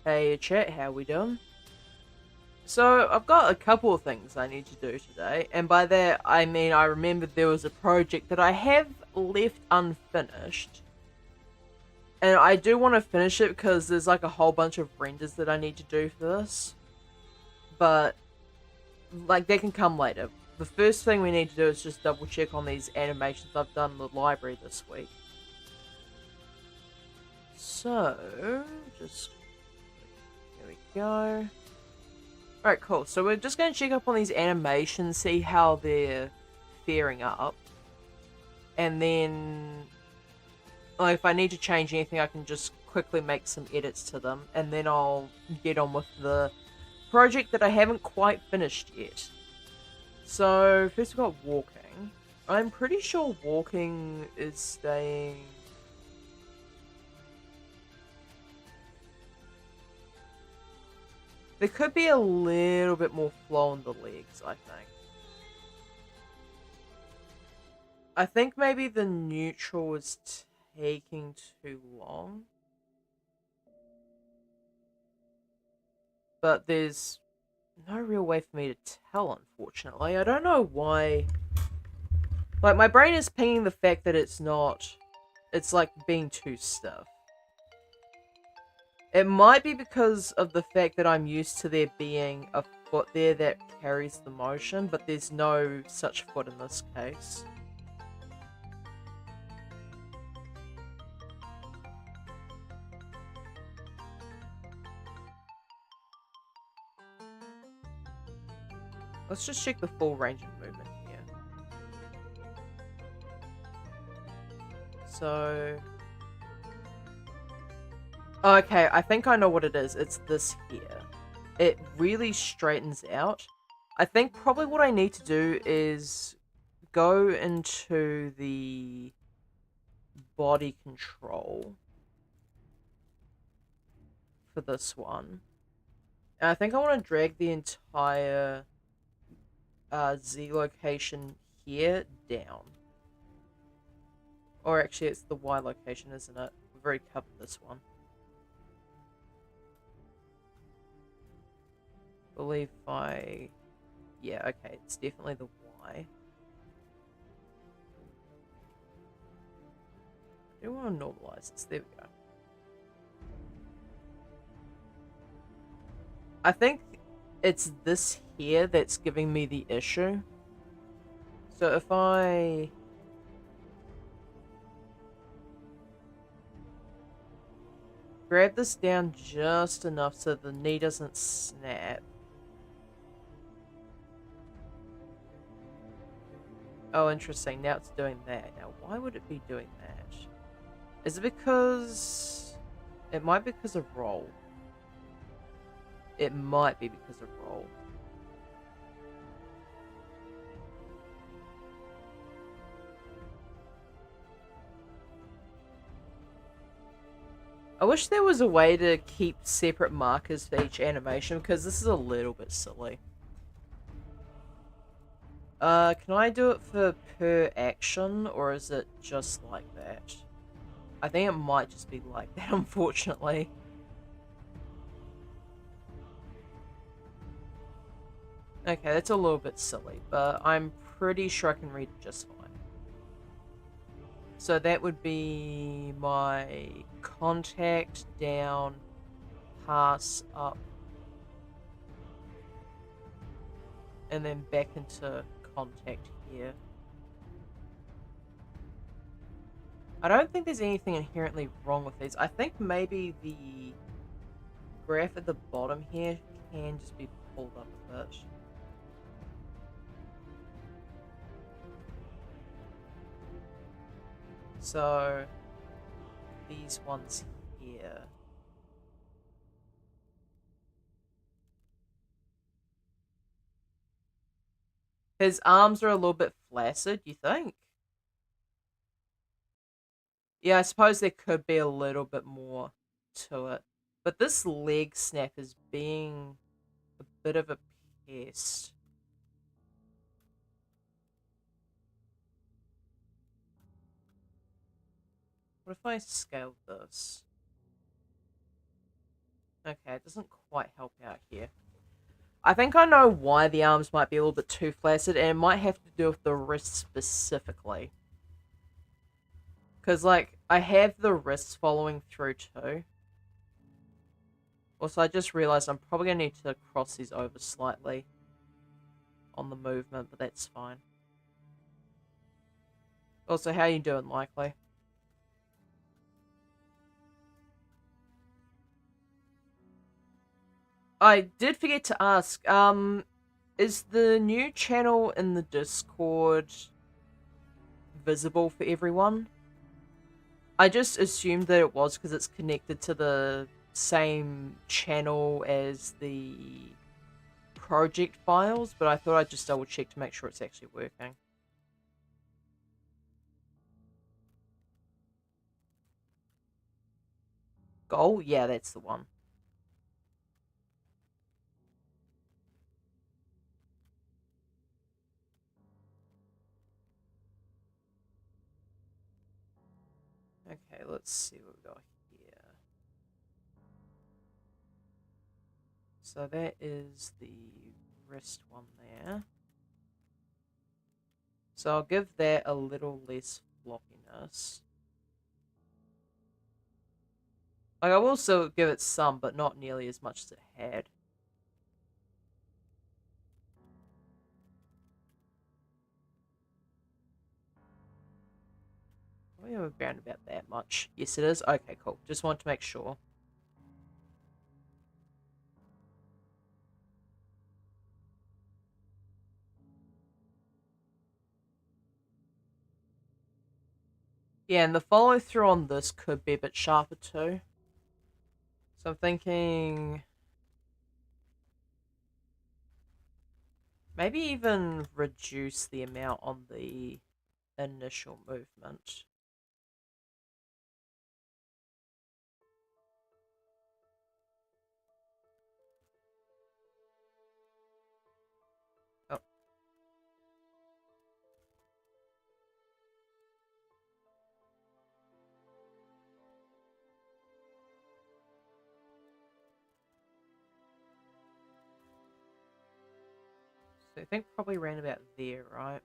Hey chat, how we doing? So I've got a couple of things I need to do today, and by that I mean I remembered there was a project that I have left unfinished, and I do want to finish it because there's like a whole bunch of renders that I need to do for this, but like they can come later. The first thing we need to do is just double check on these animations I've done in the library this week. So just there we go. Alright, cool. So we're just going to check up on these animations, see how they're faring up. And then, like, if I need to change anything, I can just quickly make some edits to them. And then I'll get on with the project that I haven't quite finished yet. So, first we've got walking. I'm pretty sure walking is staying... There could be a little bit more flow on the legs, I think. I think maybe the neutral is taking too long. But there's no real way for me to tell, unfortunately. I don't know why. Like, my brain is pinging the fact that it's not. It's like being too stiff. It might be because of the fact that I'm used to there being a foot there that carries the motion, but there's no such foot in this case. Let's just check the full range of movement here. So... Okay, I think I know what it is. It's this here. It really straightens out. I think probably what I need to do is go into the body control for this one. And I think I want to drag the entire Z location here down. Or actually, it's the Y location, isn't it? We've already covered this one. Believe I... Yeah, okay, it's definitely the Y. I do want to normalize this. There we go. I think it's this here that's giving me the issue. So if I... grab this down just enough so the knee doesn't snap. Oh, interesting. Now it's doing that. Now, why would it be doing that? Is it because... It might be because of roll. It might be because of roll. I wish there was a way to keep separate markers for each animation, because this is a little bit silly. Can I do it for per action, or is it just like that? I think it might just be like that, unfortunately. Okay, that's a little bit silly, but I'm pretty sure I can read it just fine. So that would be my contact down, pass up, and then back into contact here. I don't think there's anything inherently wrong with these. I think maybe the graph at the bottom here can just be pulled up a bit. So these ones here. His arms are a little bit flaccid, you think? Yeah, I suppose there could be a little bit more to it. But this leg snap is being a bit of a pest. What if I scaled this? Okay, it doesn't quite help out here. I think I know why the arms might be a little bit too flaccid, and it might have to do with the wrists specifically. Because, like, I have the wrists following through too. Also, I just realized I'm probably going to need to cross these over slightly on the movement, but that's fine. Also, how you doing, Likely? I did forget to ask, is the new channel in the Discord visible for everyone? I just assumed that it was because it's connected to the same channel as the project files, but I thought I'd just double check to make sure it's actually working. Goal? Yeah, that's the one. Okay, let's see what we got here. So that is the wrist one there. So I'll give that a little less floppiness. Like, I will still give it some, but not nearly as much as it had. We have around about that much. Yes, it is. Okay, cool. Just want to make sure. Yeah, and the follow through on this could be a bit sharper too. So I'm thinking maybe even reduce the amount on the initial movement. Oh. So I think probably around about there, right?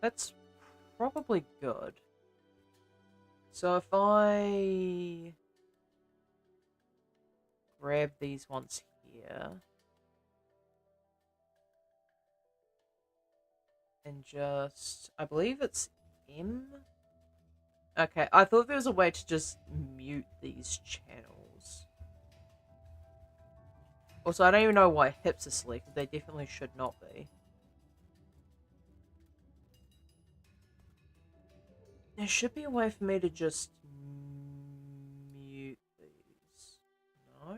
That's probably good. So if I grab these ones here and just, I believe it's M. Okay, I thought there was a way to just mute these channels. Also, I don't even know why hips are selected. They definitely should not be. There should be a way for me to just mute these. No?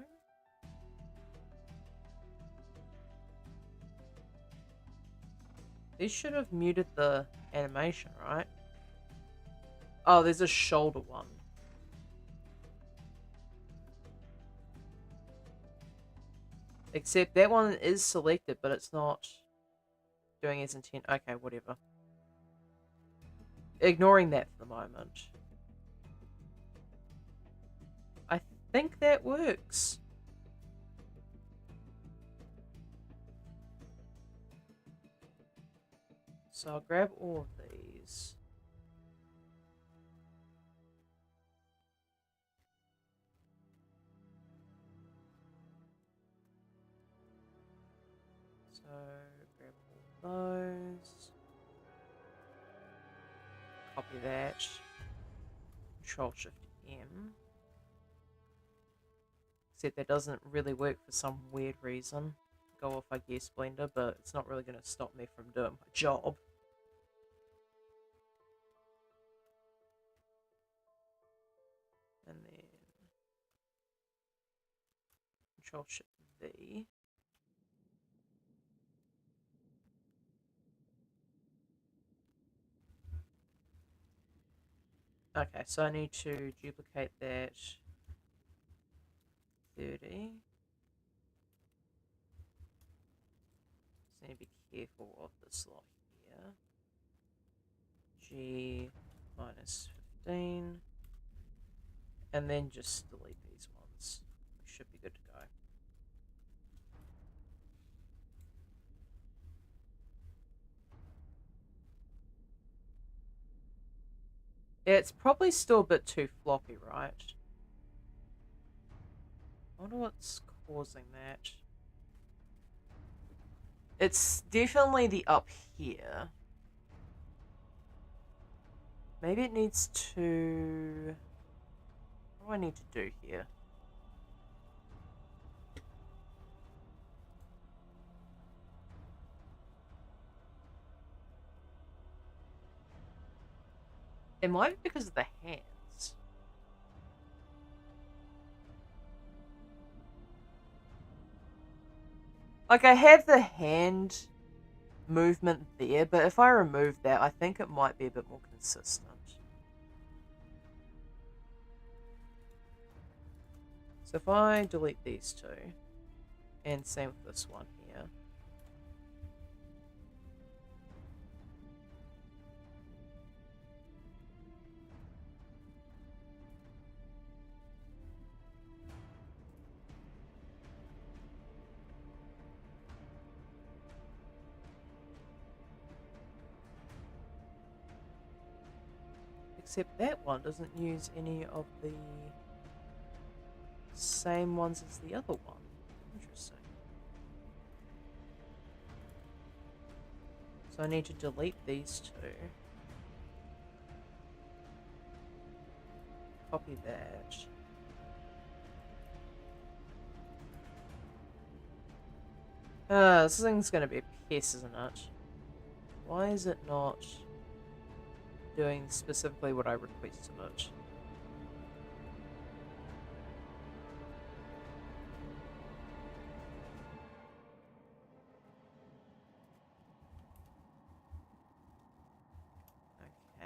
These should have muted the animation, right? Oh, there's a shoulder one. Except that one is selected, but it's not doing as intent. Okay, whatever. Ignoring that for the moment. I think that works. So I'll grab all of these. So grab all those. Copy that. Control Shift M. Except that doesn't really work for some weird reason. Go off, I guess, Blender, but it's not really going to stop me from doing my job. And then Control Shift V. Okay, so I need to duplicate that 30. Just need to be careful of this lot here. G minus 15. And then just delete these ones. We should be good to go. Yeah, it's probably still a bit too floppy, right? I wonder what's causing that. It's definitely the up here. Maybe it needs to... What do I need to do here? It might be because of the hands. Like, I have the hand movement there, but if I remove that, I think it might be a bit more consistent. So if I delete these two, and same with this one here. Except that one doesn't use any of the same ones as the other one. Interesting. So I need to delete these two. Copy that. This thing's gonna be a piss, isn't it? Why is it not doing specifically what I requested it?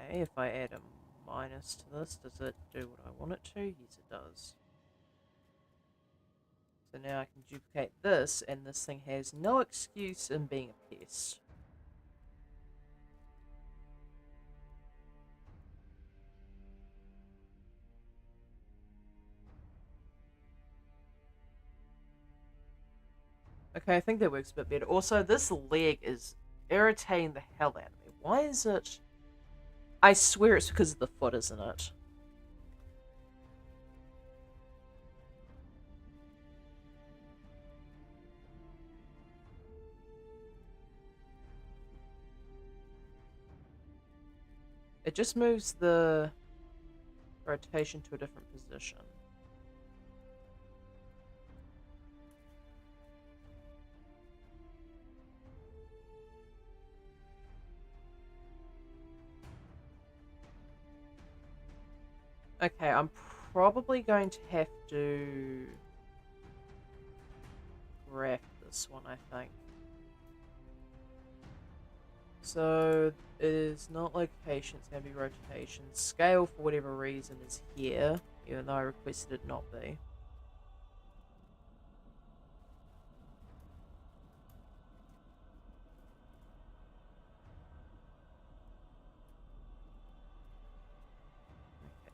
Okay, if I add a minus to this, does it do what I want it to? Yes, it does. So now I can duplicate this, and this thing has no excuse in being a pest. Okay, I think that works a bit better. Also, this leg is irritating the hell out of me. Why is it... I swear it's because of the foot, isn't it? It just moves the rotation to a different position. Okay, I'm probably going to have to graph this one, I think. So, it is not location, it's going to be rotation. Scale, for whatever reason, is here, even though I requested it not be. Okay,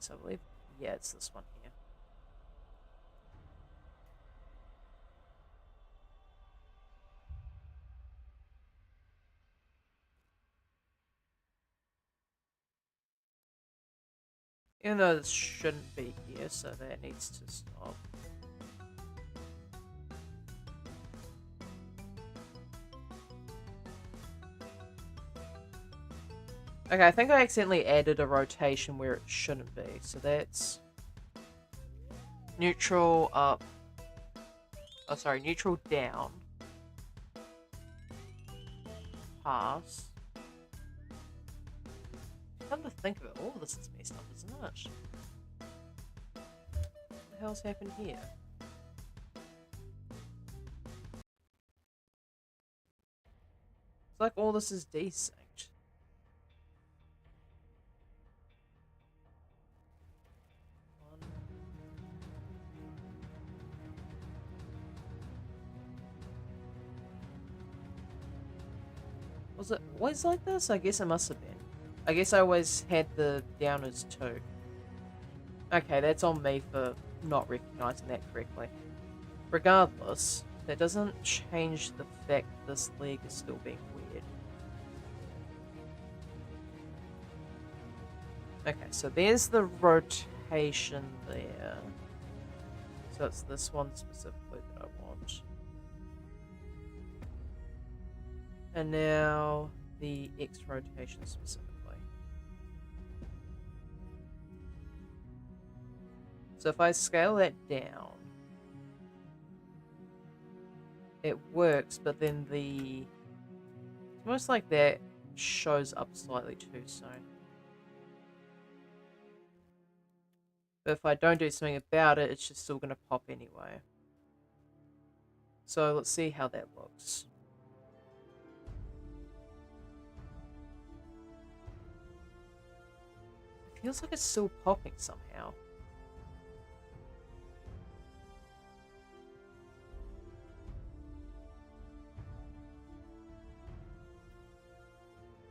so I believe, yeah, it's this one here. Even though this shouldn't be here, so that needs to stop. Okay, I think I accidentally added a rotation where it shouldn't be, so that's neutral up. Oh, sorry, neutral down. Pass. Come to think of it, all of this is messed up, isn't it? What the hell's happened here? It's like all this is desynced. Was it always like this? I guess it must have been. I guess I always had the down as 2. Okay, that's on me for not recognizing that correctly. Regardless, that doesn't change the fact this leg is still being weird. Okay, so there's the rotation there. So it's this one specifically that I want. And now the X rotation specifically. So if I scale that down, it works, but then it's almost like that shows up slightly too soon. But if I don't do something about it, it's just still going to pop anyway. So let's see how that looks. It feels like it's still popping somehow.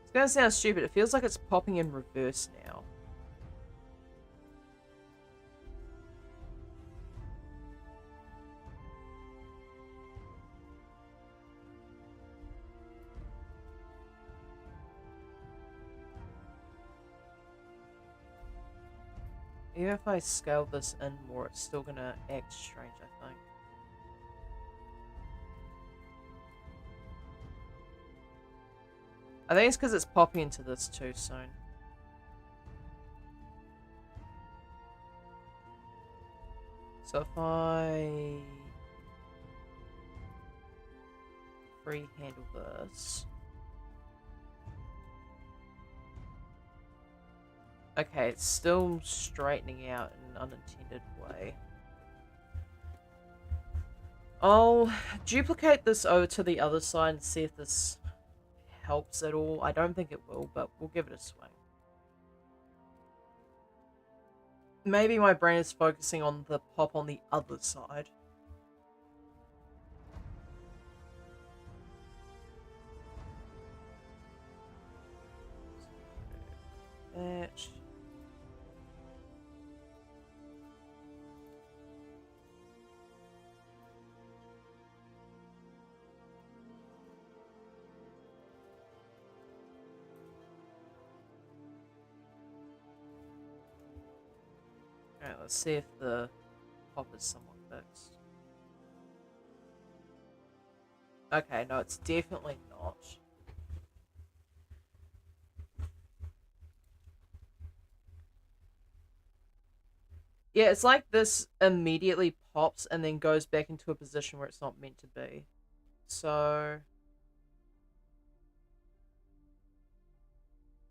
It's going to sound stupid. It feels like it's popping in reverse now. Even if I scale this in more, it's still going to act strange, I think. I think it's because it's popping into this too soon. So if I free handle this. Okay, it's still straightening out in an unintended way. I'll duplicate this over to the other side and see if this helps at all. I don't think it will, but we'll give it a swing. Maybe my brain is focusing on the pop on the other side. That. Alright, let's see if the pop is somewhat fixed. Okay, no, it's definitely not. Yeah, it's like this immediately pops and then goes back into a position where it's not meant to be. So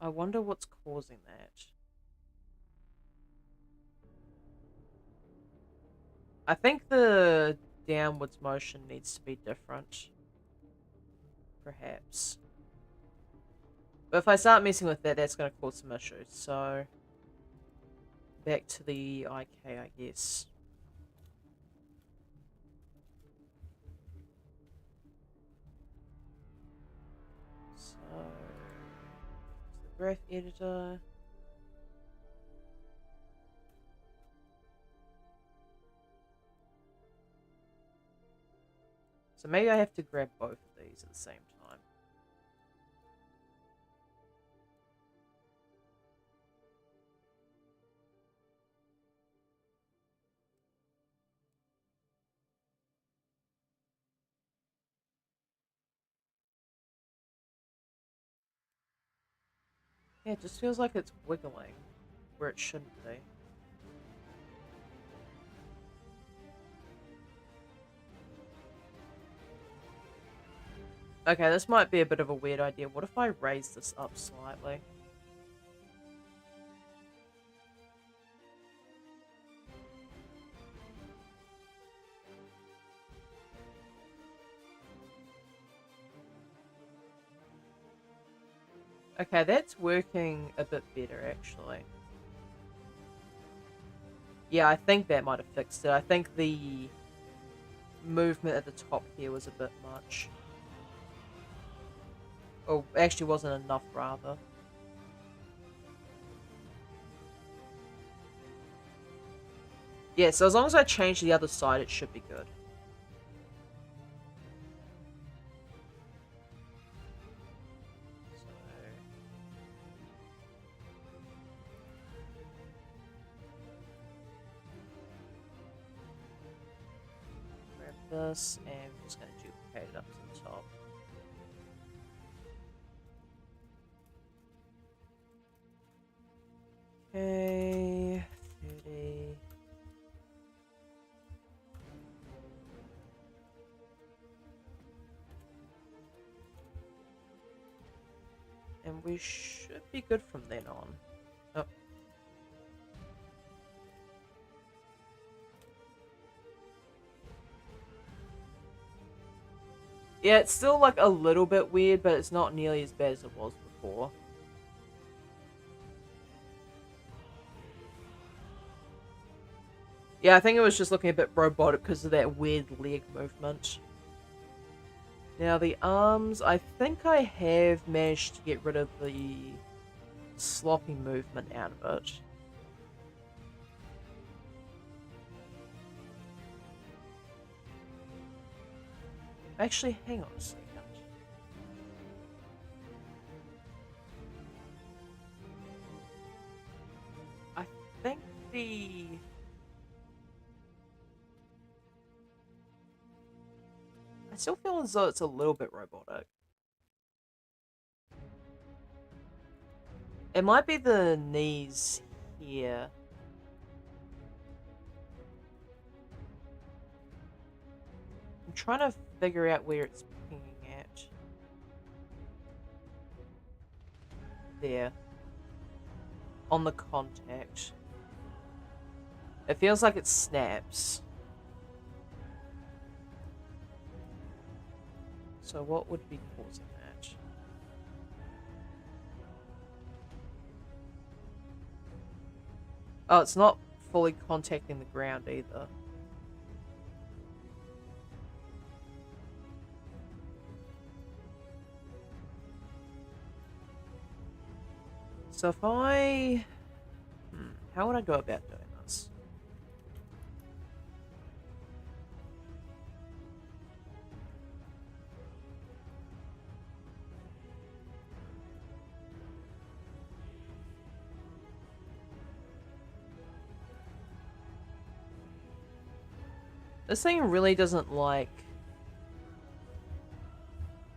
I wonder what's causing that. I think the downwards motion needs to be different. Perhaps. But if I start messing with that, that's going to cause some issues. So back to the IK, I guess. So the graph editor. So maybe I have to grab both of these at the same time. Yeah, it just feels like it's wiggling where it shouldn't be. Okay, this might be a bit of a weird idea. What if I raise this up slightly? Okay, that's working a bit better, actually. Yeah, I think that might have fixed it. I think the movement at the top here was a bit much. Or actually wasn't enough, rather. Yeah, so as long as I change the other side, it should be good. This, and I'm just going to duplicate it up to the top. Okay, 30. And we should be good from then on. Oh. Yeah, it's still like a little bit weird, but it's not nearly as bad as it was before. Yeah, I think it was just looking a bit robotic because of that weird leg movement. Now the arms, I think I have managed to get rid of the sloppy movement out of it. Actually, hang on a second. I think the... I still feel as though it's a little bit robotic. It might be the knees here. I'm trying to figure out where it's pinging at. There. On the contact. It feels like it snaps. So what would be causing that? Oh, it's not fully contacting the ground either. So if I... how would I go about doing this? This thing really doesn't like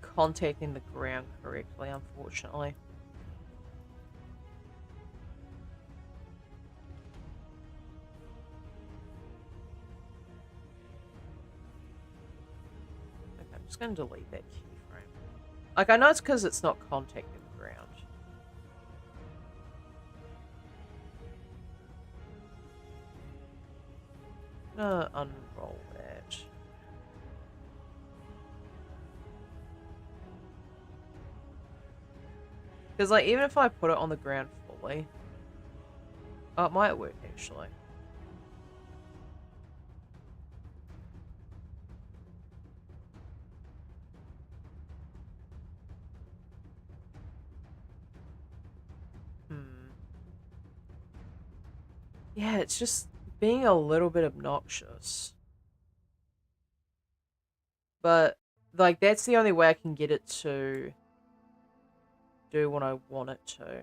contacting the ground correctly, unfortunately. Okay, I'm just going to delete that keyframe. Like, I know it's because it's not contacting the ground. I'm gonna unroll that. Because, like, even if I put it on the ground fully... Oh, it might work, actually. Yeah, it's just being a little bit obnoxious. But, like, that's the only way I can get it to do what I want it to.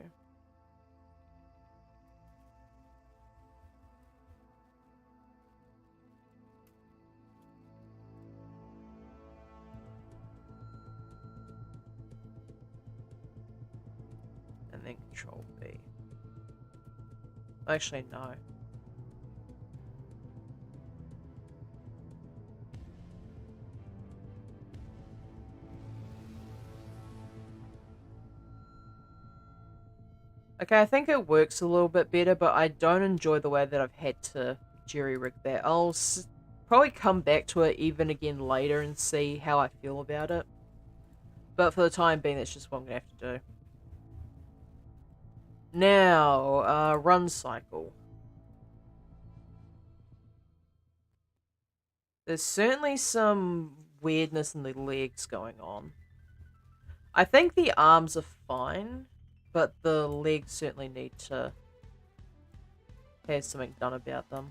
And then Control B. Actually, no. Okay, I think it works a little bit better, but I don't enjoy the way that I've had to jerry-rig that. I'll probably come back to it even again later and see how I feel about it. But for the time being, that's just what I'm going to have to do. Now, run cycle. There's certainly some weirdness in the legs going on. I think the arms are fine, but the legs certainly need to have something done about them.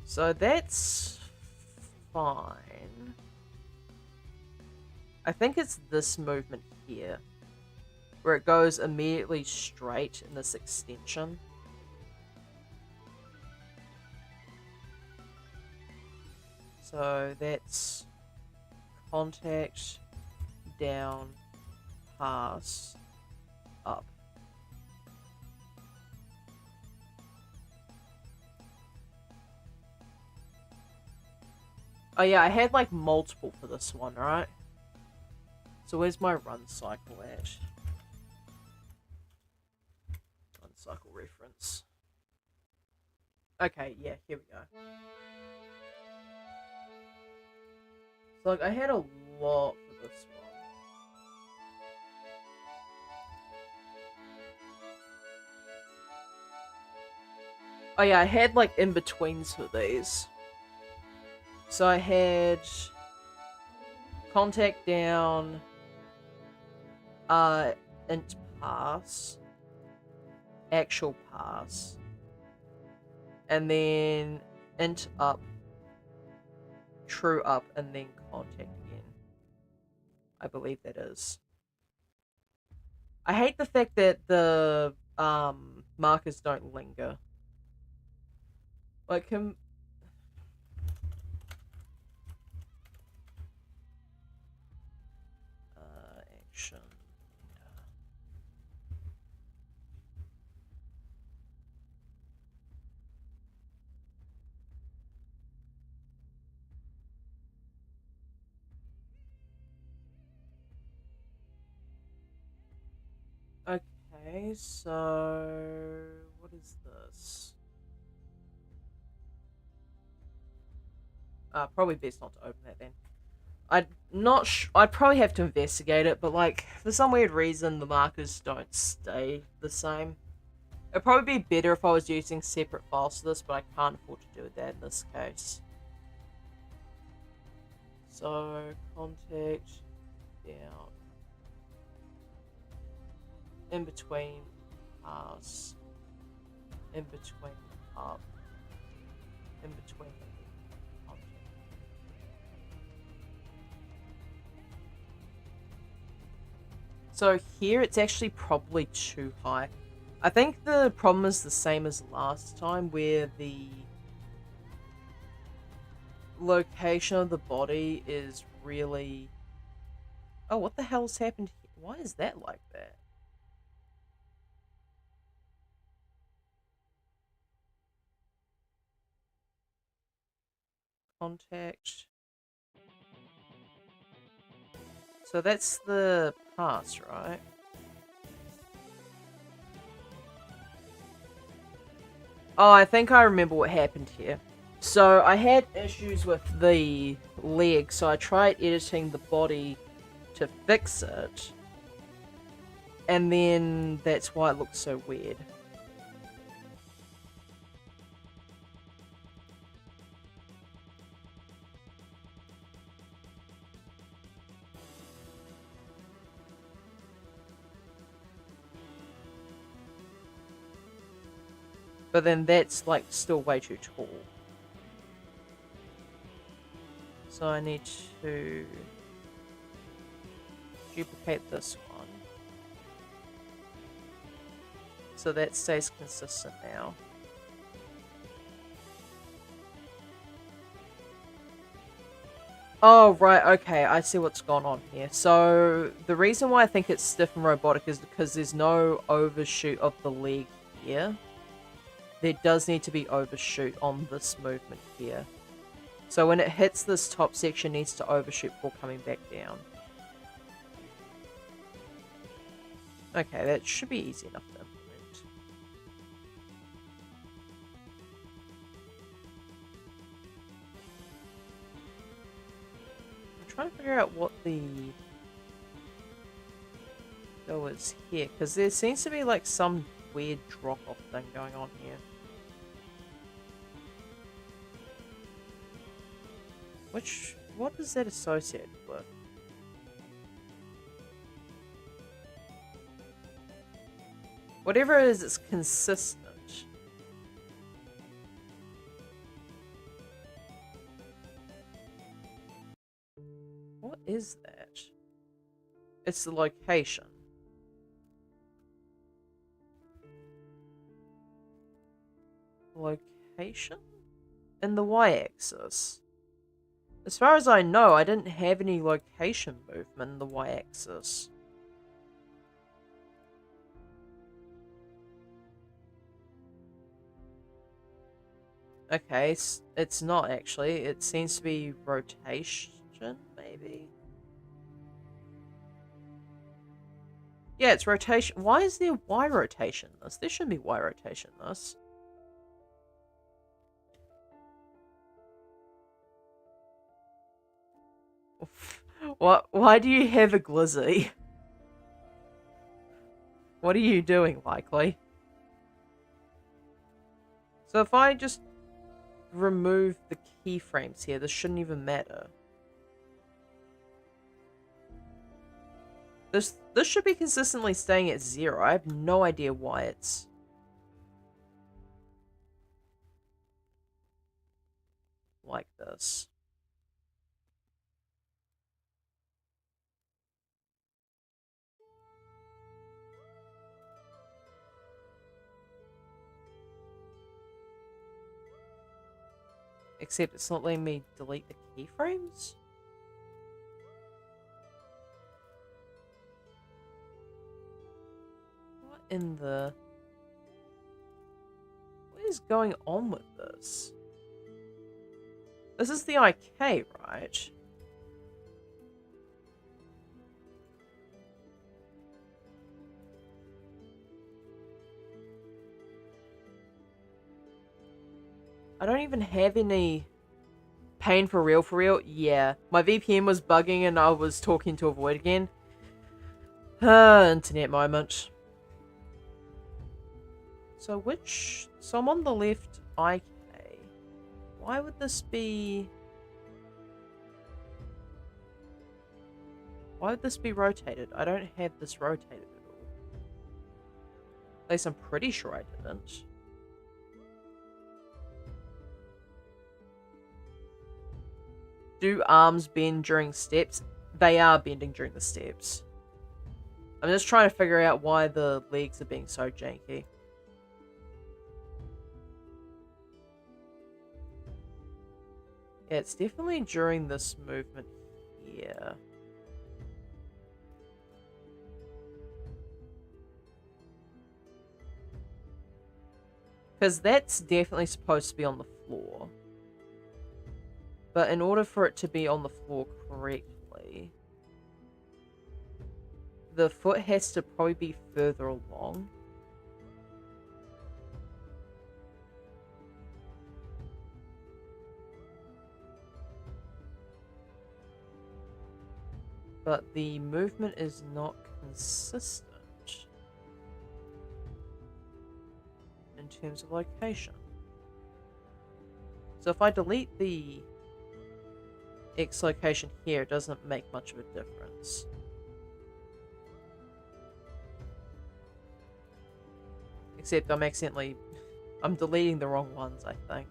So that's fine. I think it's this movement here, where it goes immediately straight in this extension. So that's contact, down, pass, up. Oh yeah, I had like multiple for this one, right? So where's my run cycle at? Run cycle reference. Okay, yeah, here we go. So like I had a lot for this one. Oh yeah, I had like in-betweens for these. So I had contact down, int pass, actual pass, and then int up, true up, and then contact again. I believe that is. I hate the fact that the markers don't linger. Like him. Action. Okay, so what is this? Probably best not to open that then. I'd probably have to investigate it, but like for some weird reason the markers don't stay the same. It'd probably be better if I was using separate files for this, but I can't afford to do that in this case. So contact down, in between pass, in between up, in between contact. So here it's actually probably too high. I think the problem is the same as last time, where the location of the body is really... Oh, what the hell's happened here? Why is that like that? Contact. So that's the pass, right? Oh, I think I remember what happened here. So I had issues with the leg, so I tried editing the body to fix it. And then that's why it looks so weird. But then that's like still way too tall. So I need to duplicate this one. So that stays consistent now. Oh, right, okay, I see what's gone on here. So, the reason why I think it's stiff and robotic is because there's no overshoot of the leg here. There does need to be overshoot on this movement here. So when it hits this top section, it needs to overshoot before coming back down. Okay, that should be easy enough to implement. I'm trying to figure out what the go is here, because there seems to be like some weird drop-off thing going on here. What is that associated with? Whatever it is, it's consistent. is that? It's the location. Location? In the y-axis. As far as I know, I didn't have any location movement in the y-axis. Okay, it's not actually. It seems to be rotation, maybe? Yeah, it's rotation. Why is there Y rotation in this? There shouldn't be Y rotation in this. What? Why do you have a glizzy? What are you doing, Likely? So if I just remove the keyframes here, this shouldn't even matter. This should be consistently staying at 0. I have no idea why it's like this. Except it's not letting me delete the keyframes? What in the... What is going on with this? This is the IK, right? I don't even have any pain for real, for real. Yeah, my VPN was bugging and I was talking to Avoid again. Internet moment. So so I'm on the left IK. Why would this be... Why would this be rotated? I don't have this rotated at all. At least I'm pretty sure I didn't. Do arms bend during steps? They are bending during the steps. I'm just trying to figure out why the legs are being so janky. Yeah, it's definitely during this movement here. Because that's definitely supposed to be on the floor. But in order for it to be on the floor correctly, the foot has to probably be further along. But the movement is not consistent in terms of location. So if I delete the X location here, it doesn't make much of a difference. Except I'm deleting the wrong ones, I think.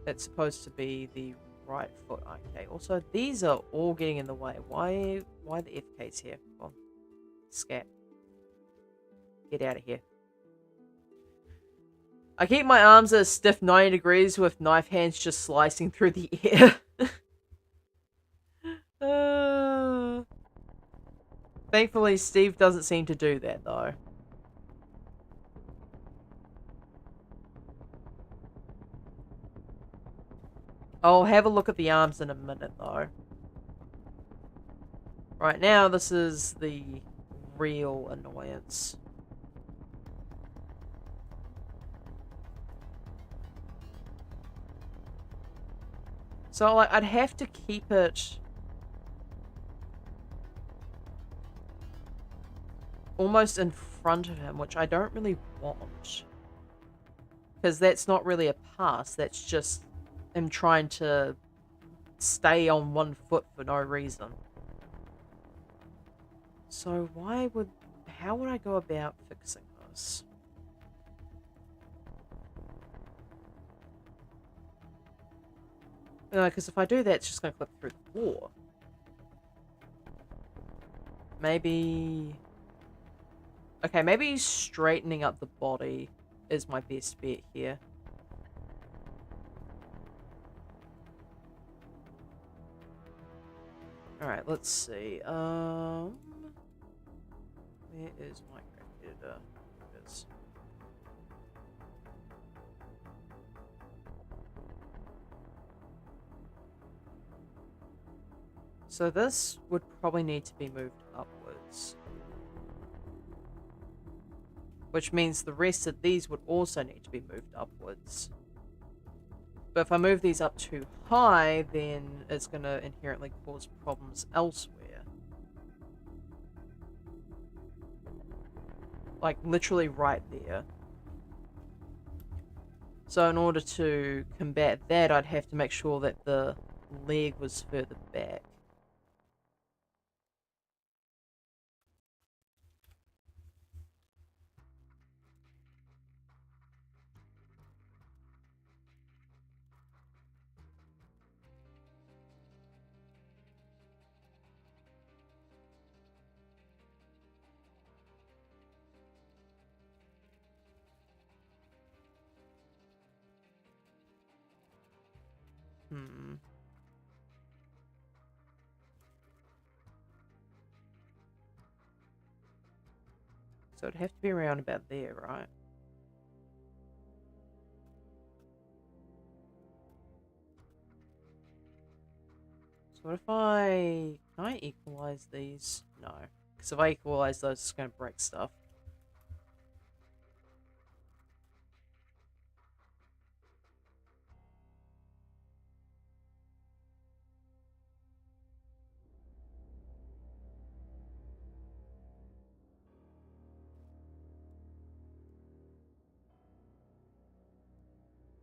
It's supposed to be the right foot. Okay. Also, these are all getting in the way. Why the FKs here? Well, scat. Get out of here. I keep my arms at a stiff 90 degrees with knife hands just slicing through the air. Thankfully, Steve doesn't seem to do that, though. I'll have a look at the arms in a minute, though. Right now, this is the real annoyance. So, like, I'd have to keep it almost in front of him, which I don't really want. Because that's not really a pass, that's just him trying to stay on one foot for no reason. So how would I go about fixing this? No, because if I do that, it's just going to clip through the floor. Maybe... Okay, maybe straightening up the body is my best bet here. Alright, let's see. Where is my craft editor? Here it is. So this would probably need to be moved upwards. Which means the rest of these would also need to be moved upwards. But if I move these up too high, then it's going to inherently cause problems elsewhere. Like, literally right there. So in order to combat that, I'd have to make sure that the leg was further back. So it'd have to be around about there, right? So what if can I equalize these? No. Because if I equalize those, it's going to break stuff.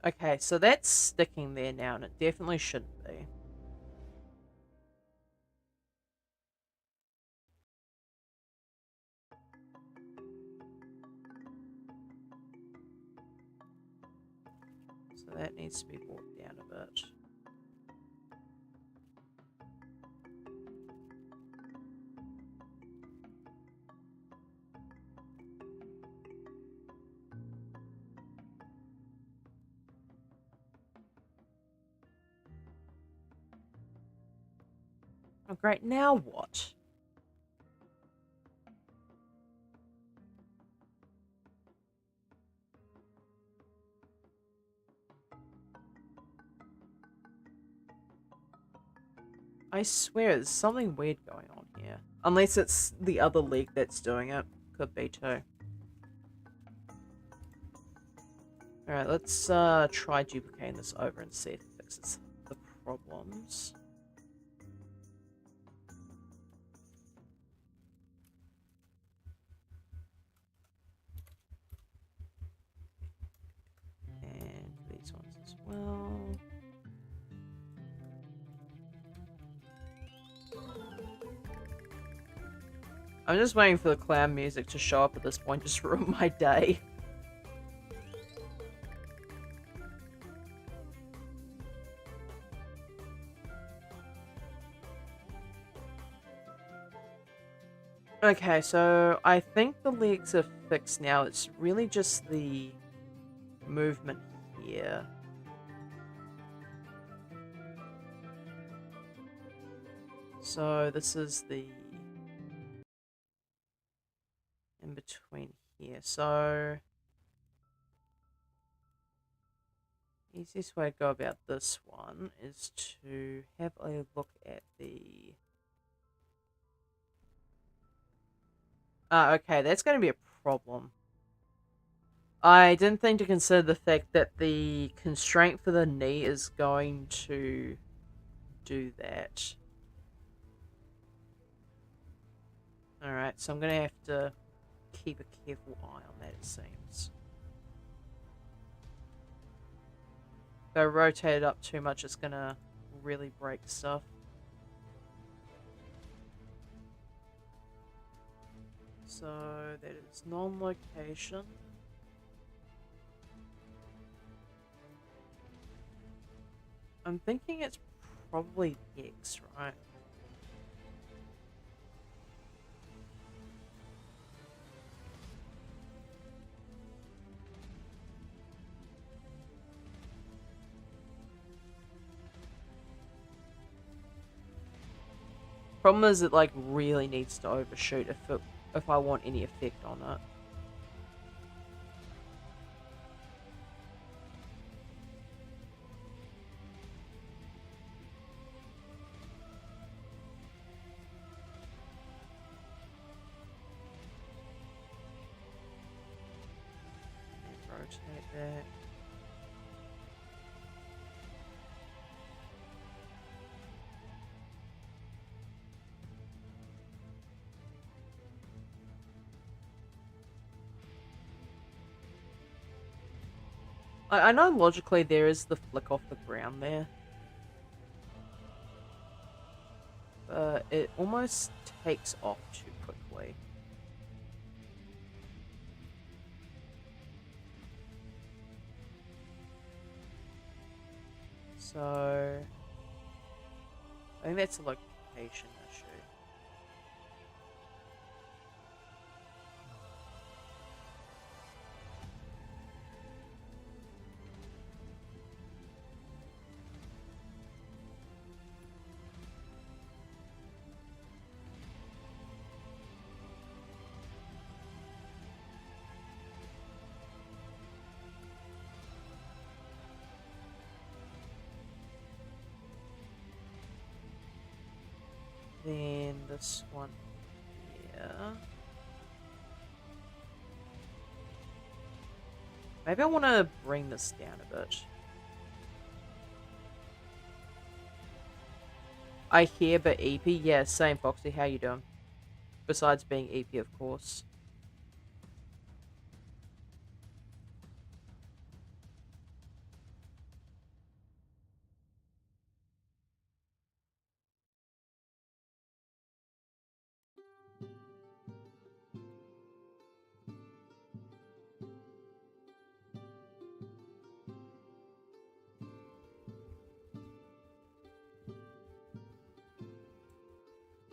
Okay, so that's sticking there now, and it definitely shouldn't be. So that needs to be brought down a bit. Oh, great. Now what? I swear there's something weird going on here. Unless it's the other leg that's doing it. Could be too. Alright, let's try duplicating this over and see if it fixes the problems. And these ones as well. I'm just waiting for the clown music to show up at this point, just ruin my day. Okay, so I think the legs are fixed now. It's really just the movement here. So this is the in between here. So easiest way to go about this one is to have a look at the okay, that's going to be a problem. I didn't think to consider the fact that the constraint for the knee is going to do that. Alright, so I'm going to have to keep a careful eye on that, it seems. If I rotate it up too much, it's going to really break stuff. So that is non-location. I'm thinking it's probably X, right? Problem is, it like really needs to overshoot if I want any effect on it. Rotate that. I know logically there is the flick off the ground there, but it almost takes off too quickly. So I think that's a location issue. Then this one here. Maybe I want to bring this down a bit. I hear, but EP? Yeah, same, Foxy. How you doing? Besides being EP, of course.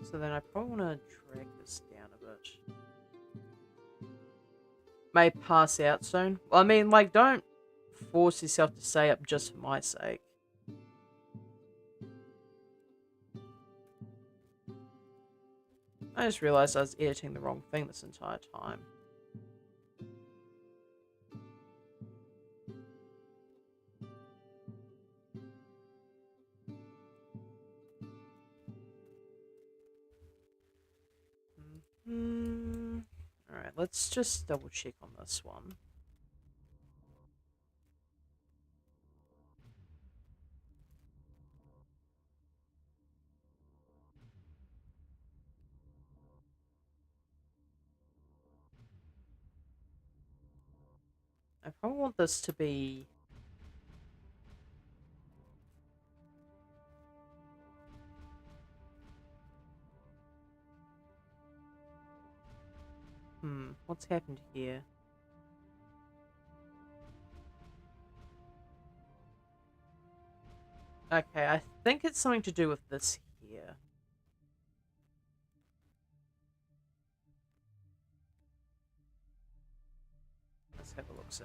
So then I probably want to drag this down a bit. May pass out soon. Well, I mean, like, don't force yourself to stay up just for my sake. I just realized I was editing the wrong thing this entire time. Alright, let's just double check on this one. I probably want this to be... what's happened here? Okay, I think it's something to do with this here. Let's have a look-see.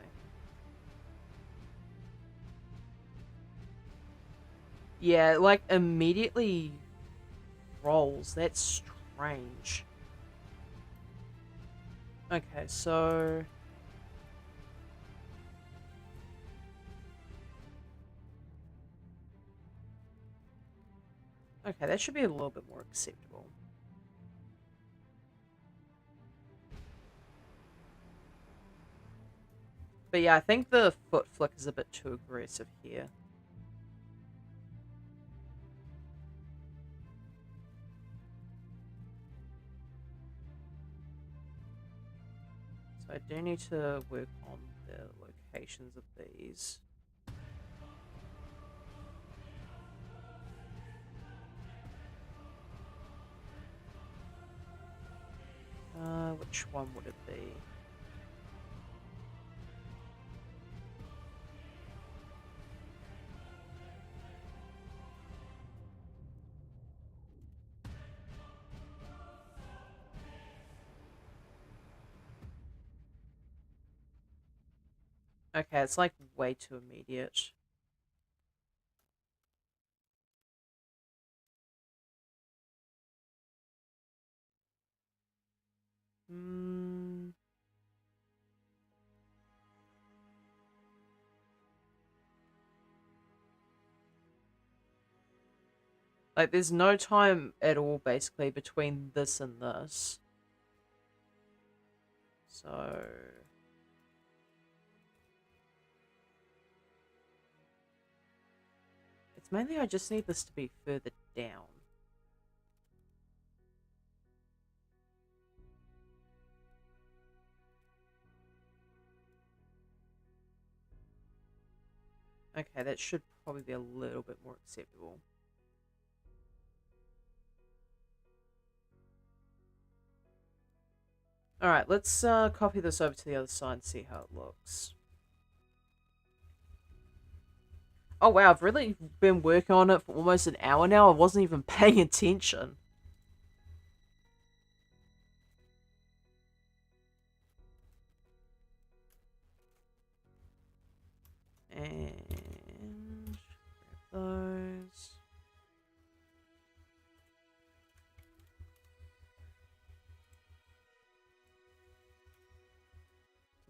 Yeah, like, immediately rolls. That's strange. Okay, so... Okay, that should be a little bit more acceptable. But yeah, I think the foot flick is a bit too aggressive here. So I do need to work on the locations of these. Which one would it be? Okay, it's like way too immediate. Hmm. Like, there's no time at all, basically, between this and this. So... It's mainly I just need this to be further down. Okay, that should probably be a little bit more acceptable. Alright, let's copy this over to the other side and see how it looks. Oh wow, I've really been working on it for almost an hour now. I wasn't even paying attention. And grab those.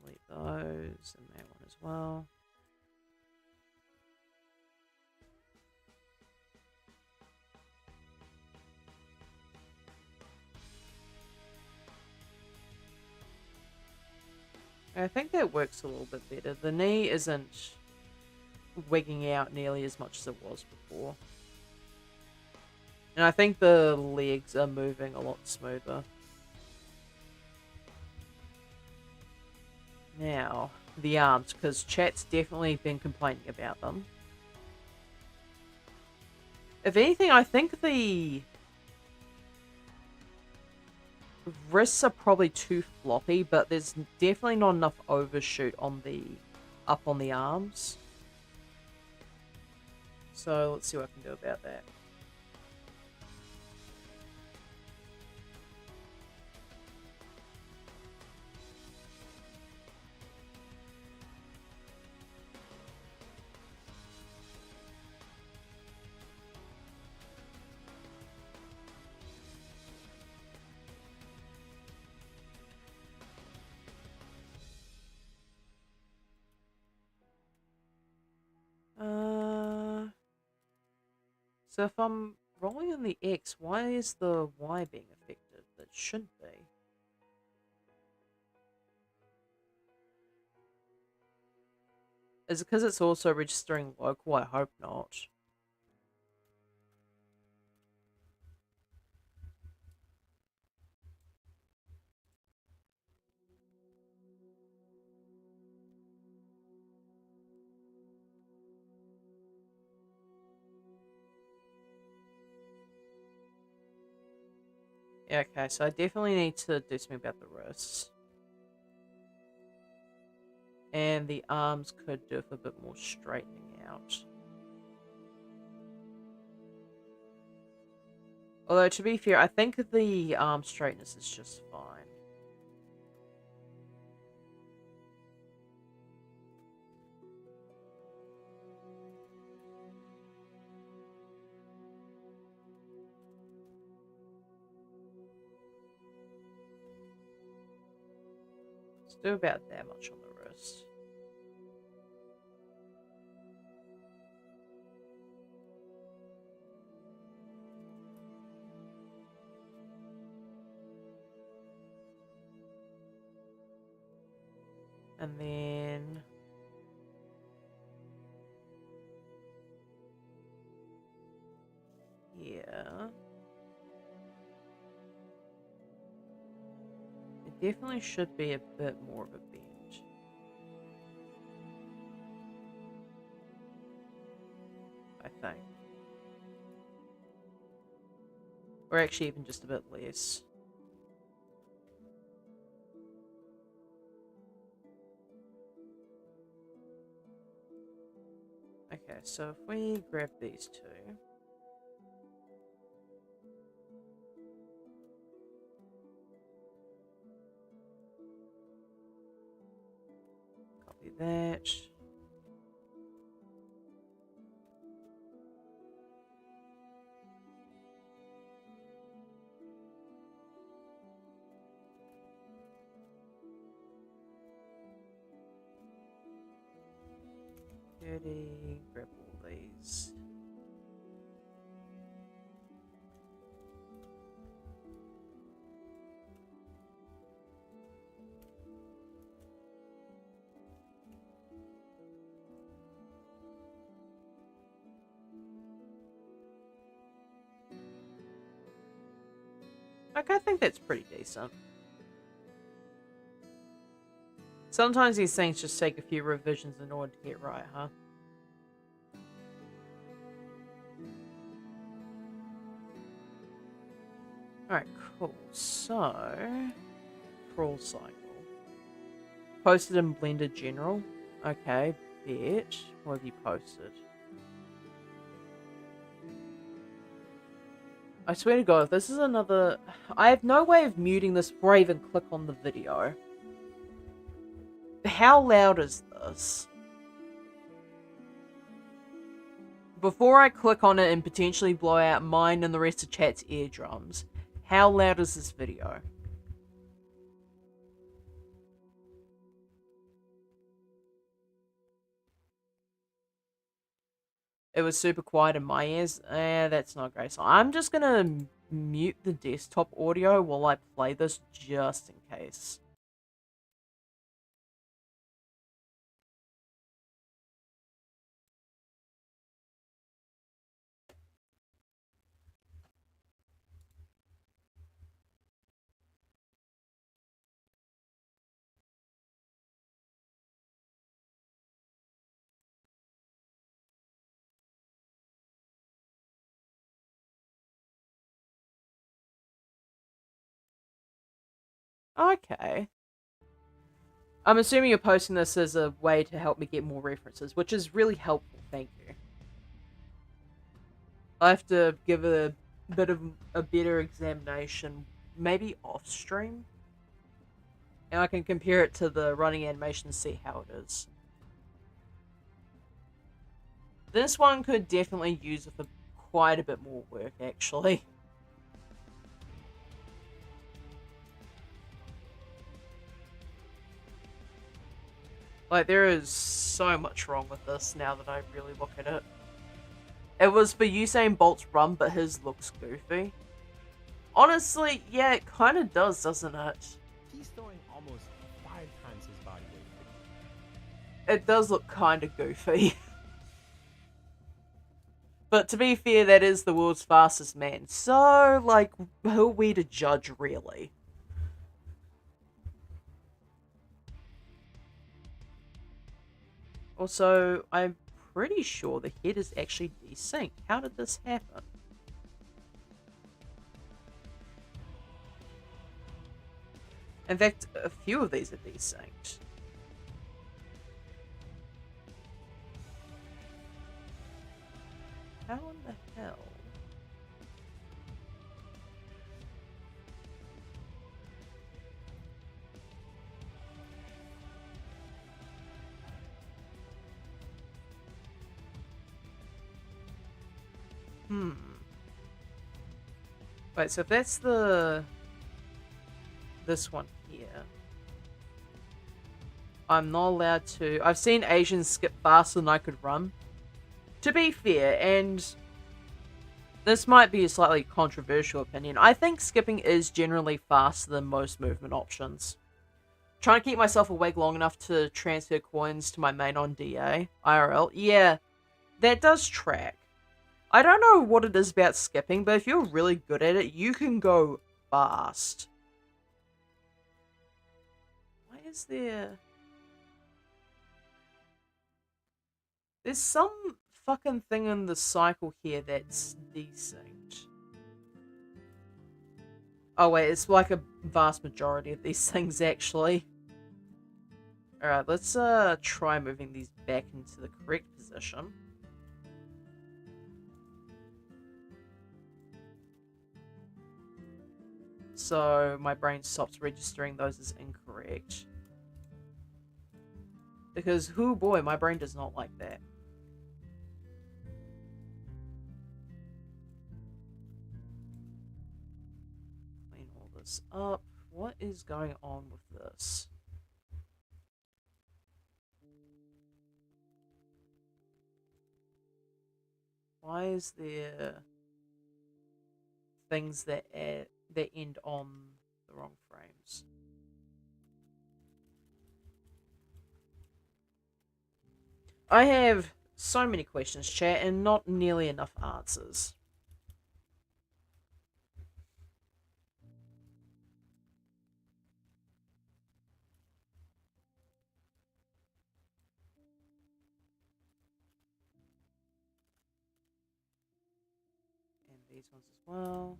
Delete those and that one as well. I think that works a little bit better. The knee isn't wigging out nearly as much as it was before. And I think the legs are moving a lot smoother. Now, the arms, because chat's definitely been complaining about them. If anything, I think the wrists are probably too floppy, but there's definitely not enough overshoot on the up on the arms. So let's see what I can do about that. So if I'm rolling on the X, why is the Y being affected? That shouldn't be. Is it because it's also registering local? I hope not. Yeah, okay, so I definitely need to do something about the wrists. And the arms could do with a bit more straightening out. Although, to be fair, I think the arm straightness is just fine. Let's do about that much on the wrist. And then... yeah. It definitely should be a bit more of a bend. I think. Or actually even just a bit less. Okay, so if we grab these two. Copy that. Grab all these. Like, I think that's pretty decent. Sometimes these things just take a few revisions in order to get right, huh? Alright, cool. So, crawl cycle. Posted in Blender General. Okay, bet. What have you posted? I swear to God, if this is another... I have no way of muting this before I even click on the video. How loud is this? Before I click on it and potentially blow out mine and the rest of chat's eardrums, how loud is this video? It was super quiet in my ears. That's not great. So I'm just gonna mute the desktop audio while I play this just in case. Okay. I'm assuming you're posting this as a way to help me get more references, which is really helpful. Thank you. I have to give a bit of a better examination, maybe off stream, and I can compare it to the running animation and see how it is. This one could definitely use quite a bit more work, actually. Like, there is so much wrong with this now that I really look at it. It was for Usain Bolt's run, but his looks goofy. Honestly, yeah, it kind of does, doesn't it? He's throwing almost 5 times his body weight. It does look kind of goofy. But to be fair, that is the world's fastest man. So, like, who are we to judge, really? Also, I'm pretty sure the head is actually desynced. How did this happen? In fact, a few of these are desynced. How in the hell? Wait, so if that's this one here, I'm not allowed to... I've seen Asians skip faster than I could run. To be fair, and this might be a slightly controversial opinion, I think skipping is generally faster than most movement options. Trying to keep myself awake long enough to transfer coins to my main on DA, IRL, yeah, that does track. I don't know what it is about skipping, but if you're really good at it, you can go fast. Why is there... There's some fucking thing in the cycle here that's desynced. Oh wait, it's like a vast majority of these things, actually. Alright, let's try moving these back into the correct position. So my brain stops registering those as incorrect. Because, oh boy, my brain does not like that. Clean all this up. What is going on with this? Why is there things that end on the wrong frames? I have so many questions, chat, and not nearly enough answers. And these ones as well.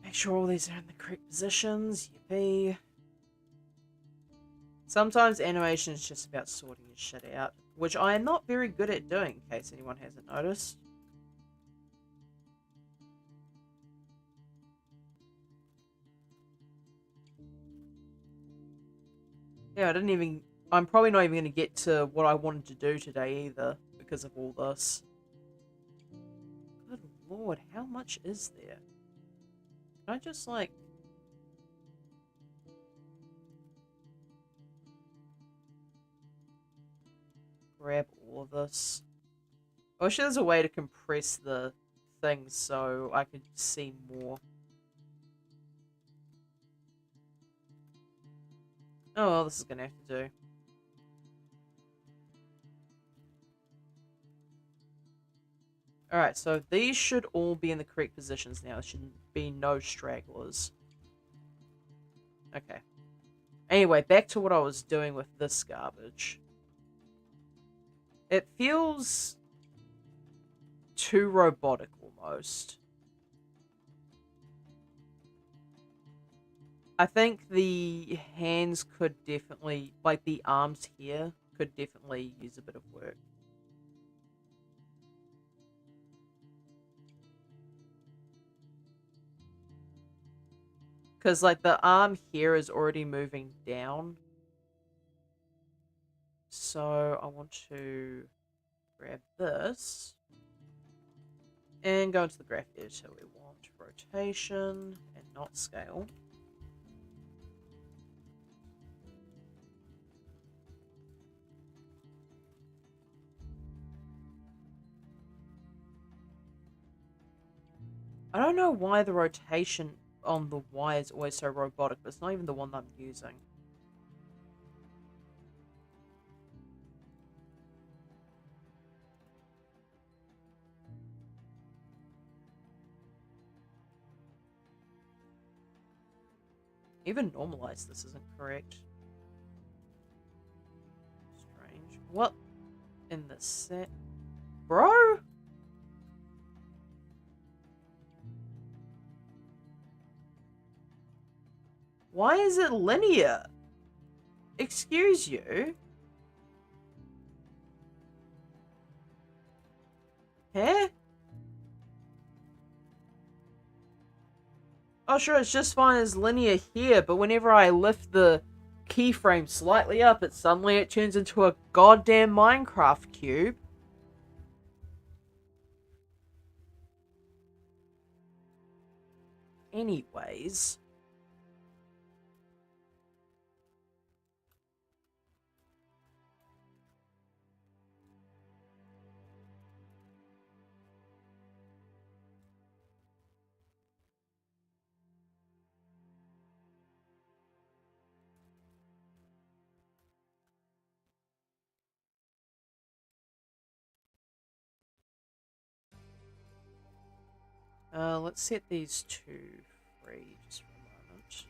Make sure all these are in the correct positions. Yippee. Sometimes animation is just about sorting your shit out, which I am not very good at doing, in case anyone hasn't noticed. Yeah, I'm probably not even going to get to what I wanted to do today either, because of all this. Good lord, how much is there? Can I just, like... grab all of this? I wish there was a way to compress the things so I could see more. Oh well, this is gonna have to do. Alright, so these should all be in the correct positions now. There should be no stragglers. Okay. Anyway, back to what I was doing with this garbage. It feels too robotic almost. I think the hands could definitely, like the arms here, could definitely use a bit of work. Because, like, the arm here is already moving down. So, I want to grab this. And go into the graph editor. We want rotation and not scale. I don't know why the rotation on the Y is always so robotic, but it's not even the one that I'm using. Even normalize this isn't correct. Strange. What in the set? Bro? Why is it linear? Excuse you? Huh? Oh sure, it's just fine as linear here, but whenever I lift the keyframe slightly up, it turns into a goddamn Minecraft cube. Anyways. Let's set these two free just for a moment.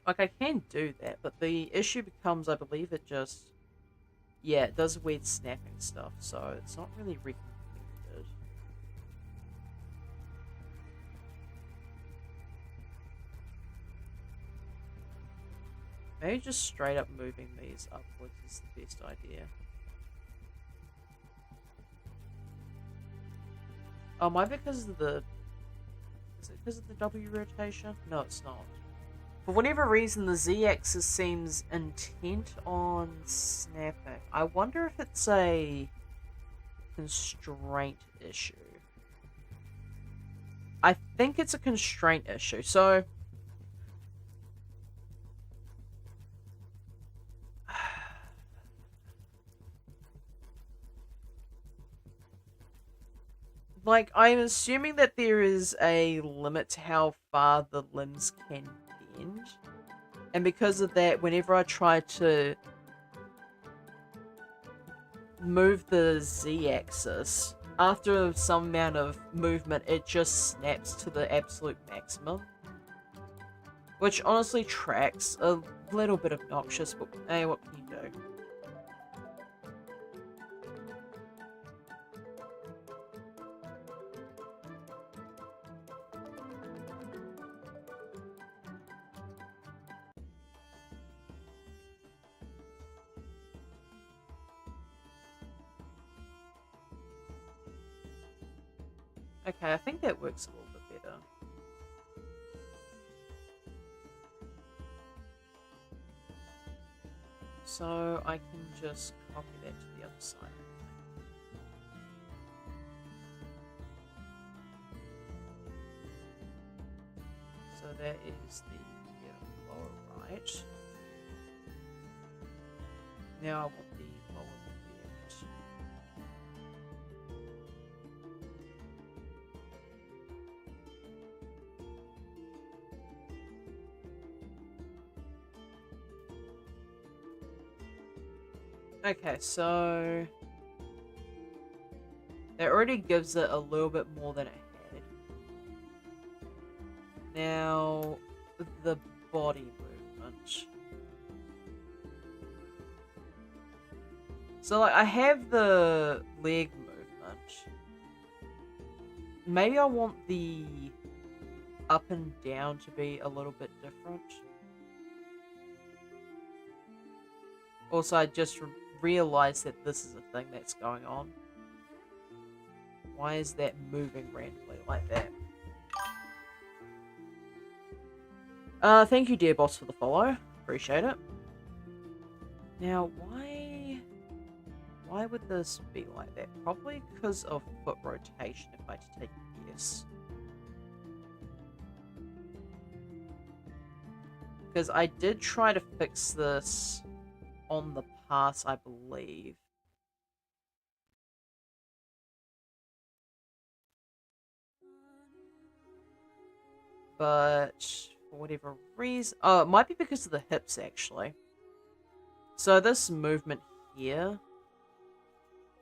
Like, I can do that, but the issue becomes, I believe it just... Yeah, it does weird snapping stuff, so it's not really recommended. Maybe just straight up moving these upwards is the best idea. Oh, might be because of the... Is it because of the W rotation? No, it's not. For whatever reason, the Z-axis seems intent on snapping. I wonder if it's a constraint issue. I think it's a constraint issue, so... Like, I'm assuming that there is a limit to how far the limbs can bend. And because of that, whenever I try to move the Z-axis, after some amount of movement, it just snaps to the absolute maximum. Which honestly tracks. A little bit obnoxious, but hey, what can you do? Okay, I think that works a little bit better. So I can just copy that to the other side. So that is the lower right. Now I want the lower left. Okay, so that already gives it a little bit more than it had. Now, the body movement. So, like, I have the leg movement. Maybe I want the up and down to be a little bit different. Also, I just realized that this is a thing that's going on. Why is that moving randomly like that? Thank you, dear boss, for the follow. Appreciate it. Now, why would this be like that? Probably because of foot rotation, if I had to take a guess. Because I did try to fix this on the pass, I believe. But for whatever reason... Oh, it might be because of the hips, actually. So this movement here,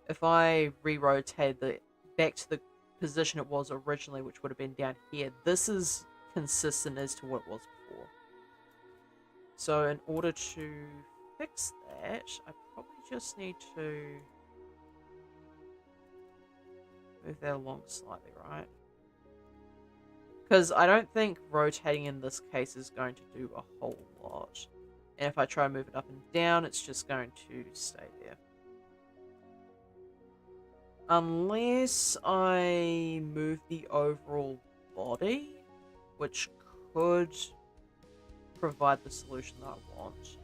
if I re-rotate the back to the position it was originally, which would have been down here, this is consistent as to what it was before. So in order to fix that, I probably just need to move that along slightly, right? Because I don't think rotating in this case is going to do a whole lot. And if I try to move it up and down, it's just going to stay there. Unless I move the overall body, which could provide the solution that I want.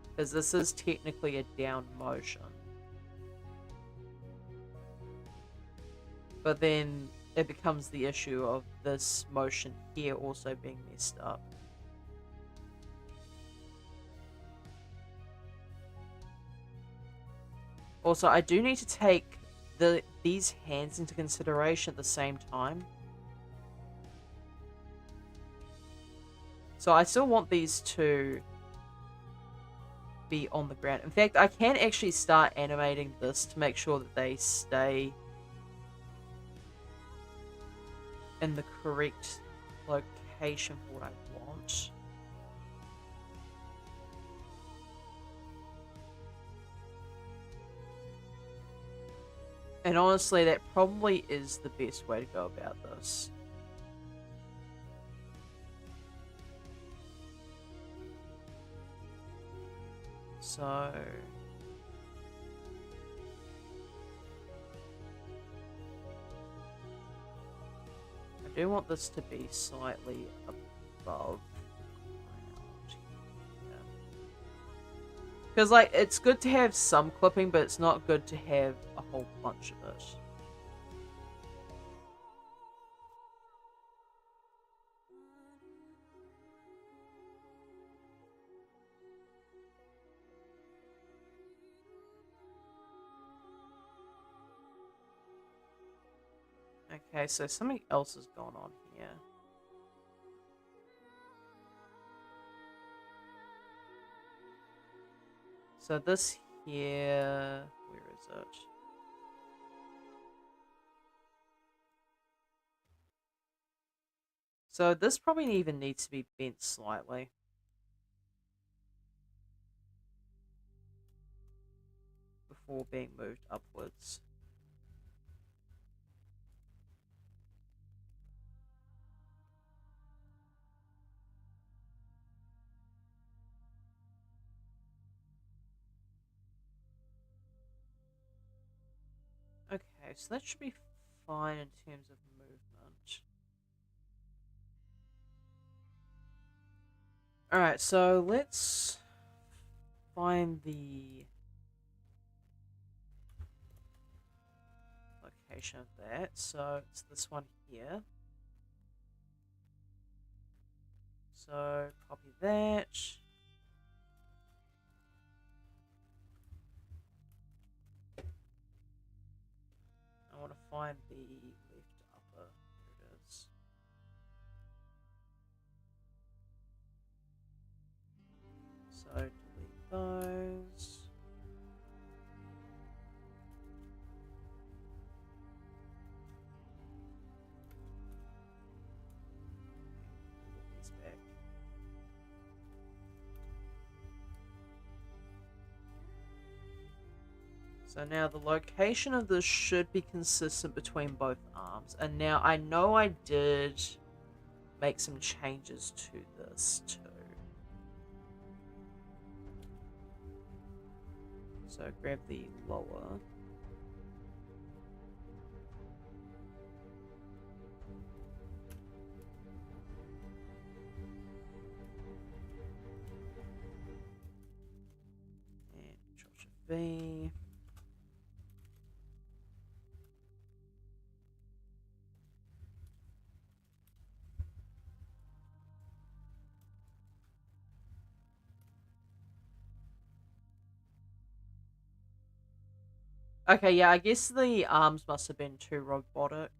Because this is technically a down motion. But then it becomes the issue of this motion here also being messed up. Also, I do need to take these hands into consideration at the same time. So I still want these to be on the ground. In fact, I can actually start animating this to make sure that they stay in the correct location for what I want. And honestly, that probably is the best way to go about this. So... I do want this to be slightly above. Because, like, it's good to have some clipping, but it's not good to have a whole bunch of it. Okay, so something else is going on here. So this here... Where is it? So this probably even needs to be bent slightly. Before being moved upwards. Okay, so that should be fine in terms of movement. Alright, so let's find the location of that. So it's this one here. So copy that. I want to find the left upper. There it is. So delete those. Put these back. So now the location of this should be consistent between both arms. And now I know I did make some changes to this too. So grab the lower. And Control-Shift-V. Okay, yeah, I guess the arms must have been too robotic.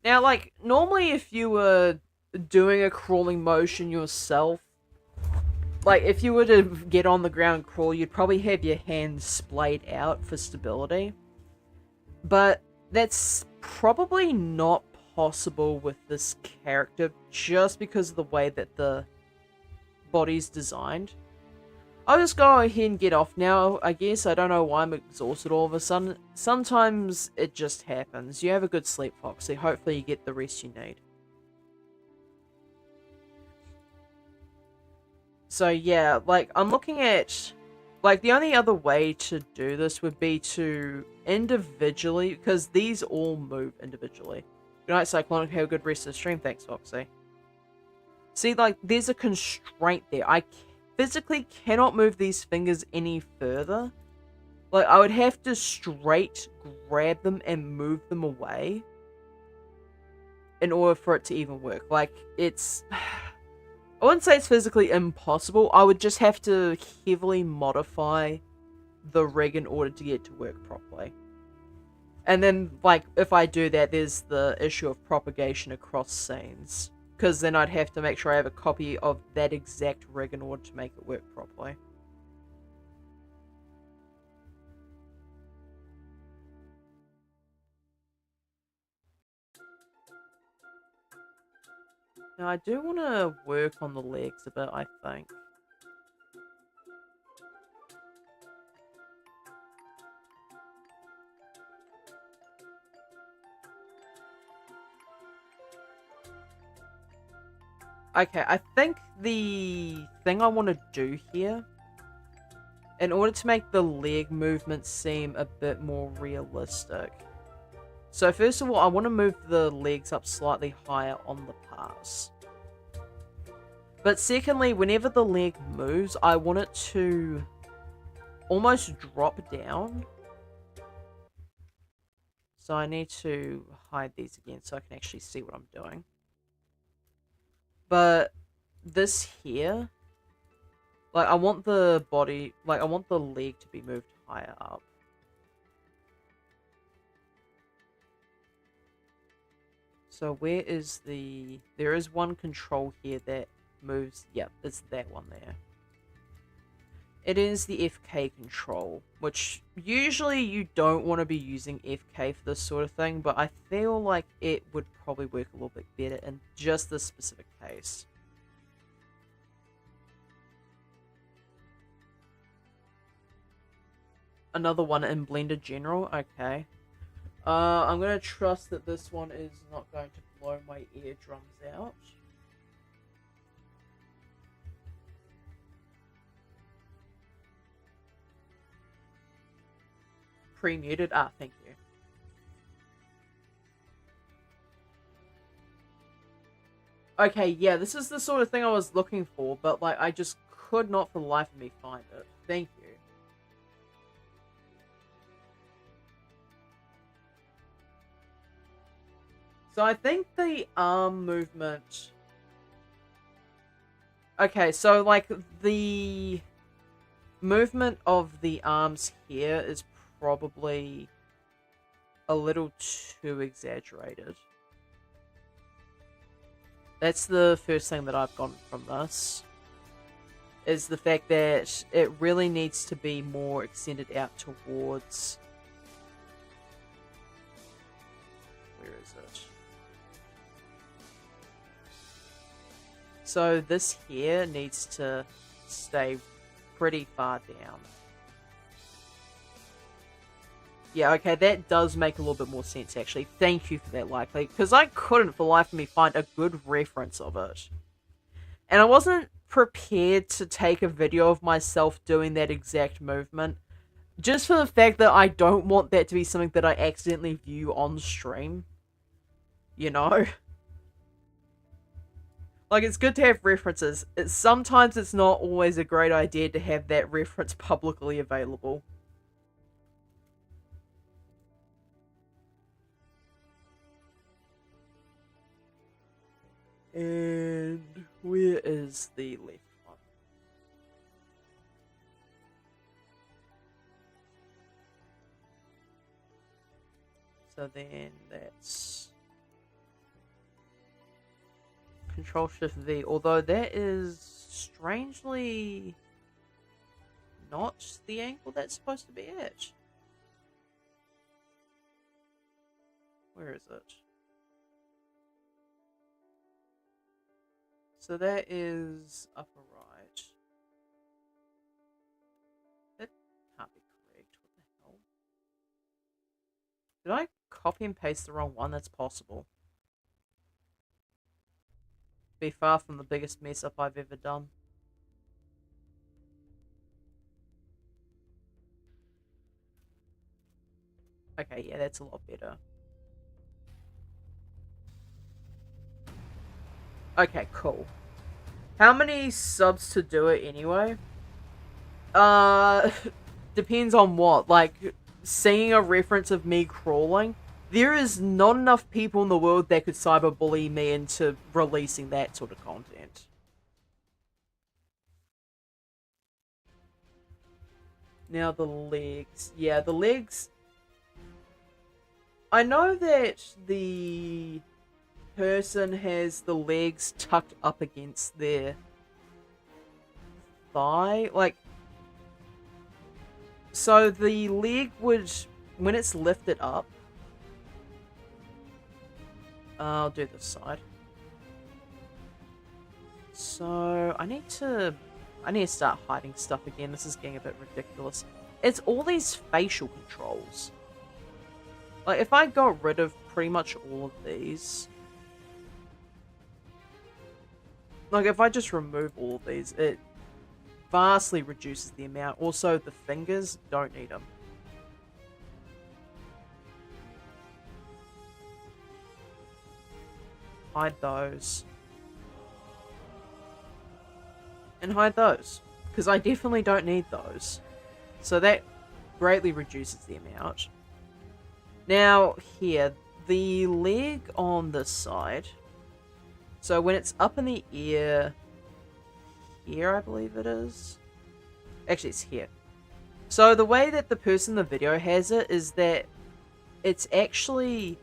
Now, like, normally if you were doing a crawling motion yourself, like, if you were to get on the ground and crawl, you'd probably have your hands splayed out for stability. But that's probably not possible with this character just because of the way that the body's designed. I'll just go ahead and get off now, I guess. I don't know why I'm exhausted all of a sudden. Sometimes it just happens. You have a good sleep, Foxy. Hopefully you get the rest you need. So yeah, like, I'm looking at... Like, the only other way to do this would be to individually... Because these all move individually. Good night, Cyclonic. Have a good rest of the stream. Thanks, Foxy. See, like, there's a constraint there. I physically cannot move these fingers any further. Like, I would have to straight grab them and move them away in order for it to even work. Like, it's... I wouldn't say it's physically impossible. I would just have to heavily modify the rig in order to get it to work properly. And then, like, if I do that, there's the issue of propagation across scenes. Because then I'd have to make sure I have a copy of that exact rig in order to make it work properly. Now, I do want to work on the legs a bit, I think. Okay, I think the thing I want to do here, in order to make the leg movement seem a bit more realistic. So first of all, I want to move the legs up slightly higher on the pass. But secondly, whenever the leg moves, I want it to almost drop down. So I need to hide these again so I can actually see what I'm doing. But this here, like I want the body, like I want the leg to be moved higher up. So where is the... There is one control here that moves... Yep, it's that one there. It is the FK control, which usually you don't want to be using FK for this sort of thing, but I feel like it would probably work a little bit better in just this specific case. Another one in Blender General, okay. I'm going to trust that this one is not going to blow my eardrums out. Pre-muted? Ah, thank you. Okay, yeah, this is the sort of thing I was looking for, but like I just could not for the life of me find it. Thank you. So I think the arm movement... Okay, so like the movement of the arms here is probably a little too exaggerated. That's the first thing that I've gotten from this. Is the fact that it really needs to be more extended out towards... Where is it? So this here needs to stay pretty far down. Yeah, okay, that does make a little bit more sense, actually. Thank you for that, Likely, because I couldn't, for the life of me, find a good reference of it. And I wasn't prepared to take a video of myself doing that exact movement, just for the fact that I don't want that to be something that I accidentally view on stream. You know? Like, it's good to have references. Sometimes it's not always a great idea to have that reference publicly available. And where is the left one? So then that's Control Shift V, although that is strangely not the angle that's supposed to be at. Where is it? So that is upper right. That can't be correct. What the hell? Did I copy and paste the wrong one? That's possible. Be far from the biggest mess up I've ever done. Okay, yeah, that's a lot better. Okay, cool. How many subs to do it anyway? Depends on what. Like, seeing a reference of me crawling, there is not enough people in the world that could cyberbully me into releasing that sort of content. Now the legs. Yeah, the legs... I know that the person has the legs tucked up against their thigh. Like, so the leg would, when it's lifted up, I'll do this side. So I need to start hiding stuff again. This is getting a bit ridiculous. It's all these facial controls. Like, if I got rid of pretty much all of these, Like, if I just remove all of these, it vastly reduces the amount. Also, the fingers, don't need them. Hide those. And hide those. Because I definitely don't need those. So that greatly reduces the amount. Now, here, the leg on this side. So when it's up in the air, here I believe it is. Actually, it's here. So the way that the person in the video has it is that it's actually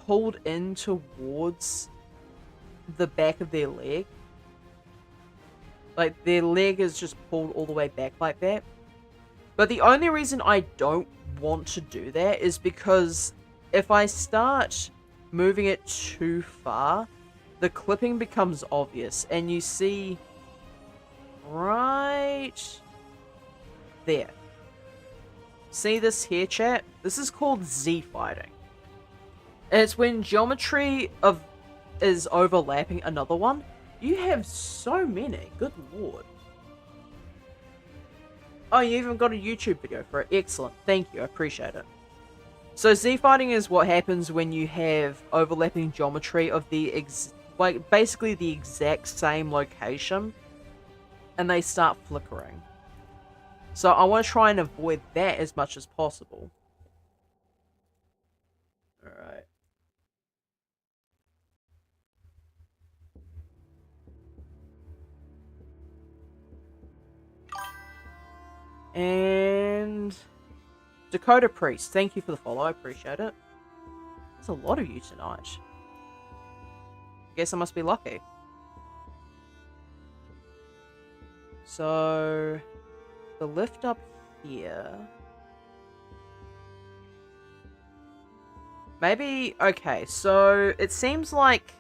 pulled in towards the back of their leg. Like, their leg is just pulled all the way back like that. But the only reason I don't want to do that is because if I start moving it too far, the clipping becomes obvious. And you see right there. See this here, chat? This is called Z-fighting. It's when geometry is overlapping another one. You have so many. Good lord. Oh, you even got a YouTube video for it. Excellent. Thank you. I appreciate it. So Z-fighting is what happens when you have overlapping geometry of the basically the exact same location, and they start flickering. So I want to try and avoid that as much as possible. Alright. And Dakota Priest, thank you for the follow. I appreciate it. There's a lot of you tonight. Guess I must be lucky. So the lift up here. Maybe, okay, so it seems like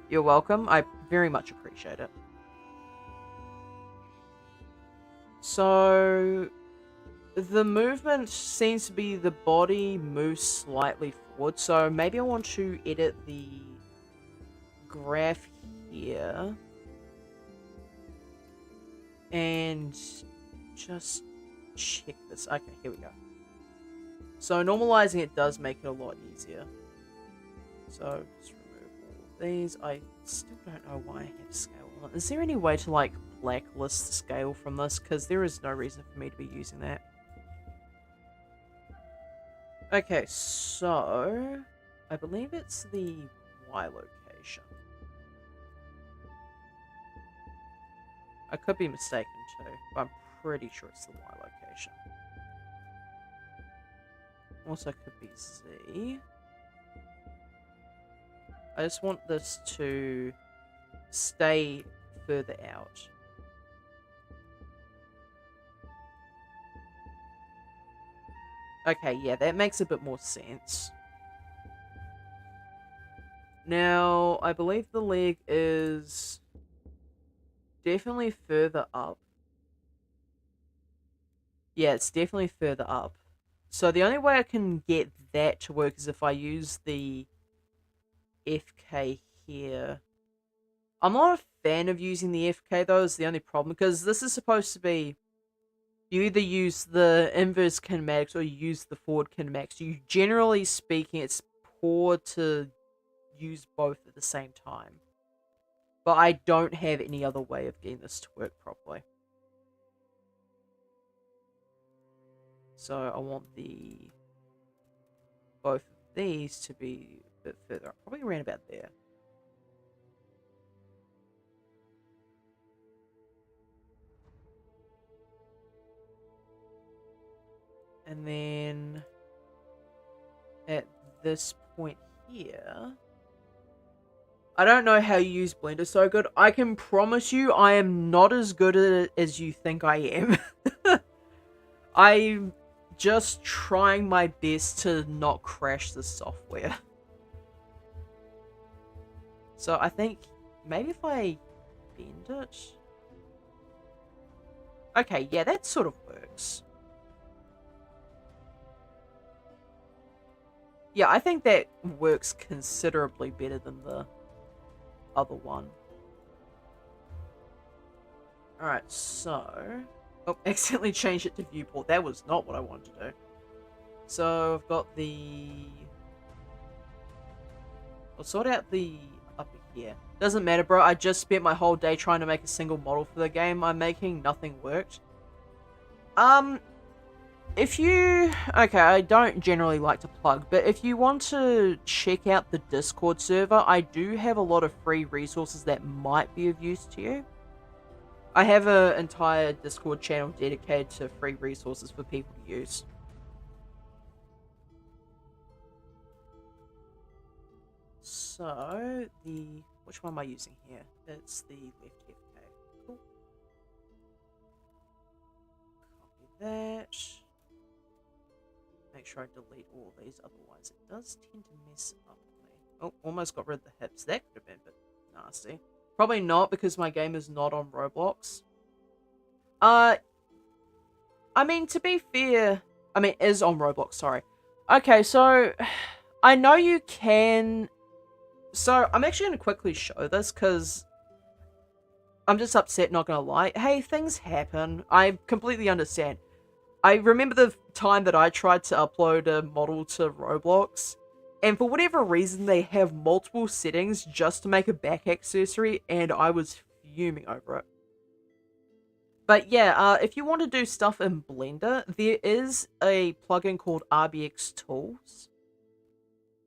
you're welcome. I very much appreciate it. So the movement seems to be the body moves slightly forward. So maybe I want to edit the graph here. And just check this. Okay, here we go. So normalizing it does make it a lot easier. So just remove all of these. I still don't know why I have scale on it. Is there any way to like blacklist the scale from this? Because there is no reason for me to be using that. Okay, so I believe it's the Y location. I could be mistaken too, but I'm pretty sure it's the Y location. Also could be Z. I just want this to stay further out. Okay, yeah, that makes a bit more sense. Now, I believe the leg is definitely further up. Yeah, it's definitely further up. So the only way I can get that to work is if I use the FK here. I'm not a fan of using the FK though, is the only problem, because this is supposed to be, you either use the inverse kinematics or you use the forward kinematics. You, generally speaking, it's poor to use both at the same time. But I don't have any other way of getting this to work properly. So I want both of these to be a bit further up, probably around about there. And then at this point here, I don't know how you use Blender so good. I can promise you I am not as good at it as you think I am. I'm just trying my best to not crash the software. So I think maybe if I bend it. Okay, yeah, that sort of works. Yeah, I think that works considerably better than the other one. Alright, so... Oh, accidentally changed it to viewport. That was not what I wanted to do. So, I've got the... I'll sort out the upper here. Doesn't matter, bro. I just spent my whole day trying to make a single model for the game I'm making. Nothing worked. If you... Okay, I don't generally like to plug, but if you want to check out the Discord server, I do have a lot of free resources that might be of use to you. I have an entire Discord channel dedicated to free resources for people to use. So, which one am I using here? It's the left FK. Cool. Copy that. Make sure I delete all these, otherwise it does tend to mess up me. Oh, almost got rid of the hips. That could have been a bit nasty. Probably not, because my game is not on Roblox. I mean, to be fair... I mean, is on Roblox, sorry. Okay, so... I know you can... So, I'm actually going to quickly show this, because... I'm just upset, not going to lie. Hey, things happen. I completely understand. I remember the time that I tried to upload a model to Roblox, and for whatever reason, they have multiple settings just to make a back accessory, and I was fuming over it. But yeah, if you want to do stuff in Blender, there is a plugin called RBX Tools.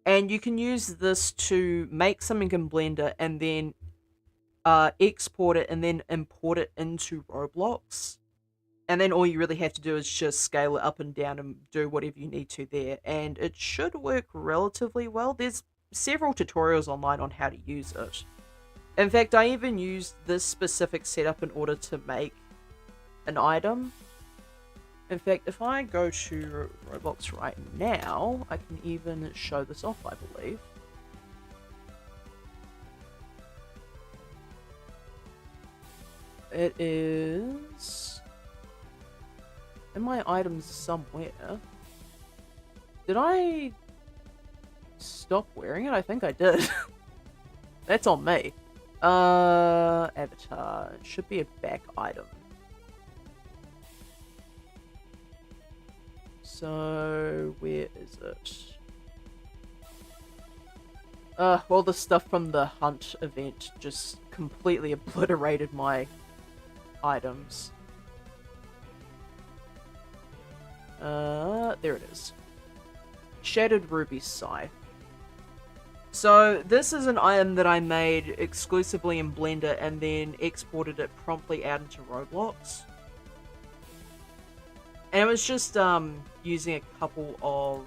And you can use this to make something in Blender and then export it and then import it into Roblox. And then all you really have to do is just scale it up and down and do whatever you need to there. And it should work relatively well. There's several tutorials online on how to use it. In fact, I even used this specific setup in order to make an item. In fact, if I go to Roblox right now, I can even show this off, I believe. It is... in my items somewhere. Did I stop wearing it? I think I did. That's on me. Avatar. It should be a back item. So, where is it? Well, the stuff from the hunt event just completely obliterated my items. There it is. Shattered Ruby Scythe. So, this is an item that I made exclusively in Blender and then exported it promptly out into Roblox. And it was just, using a couple of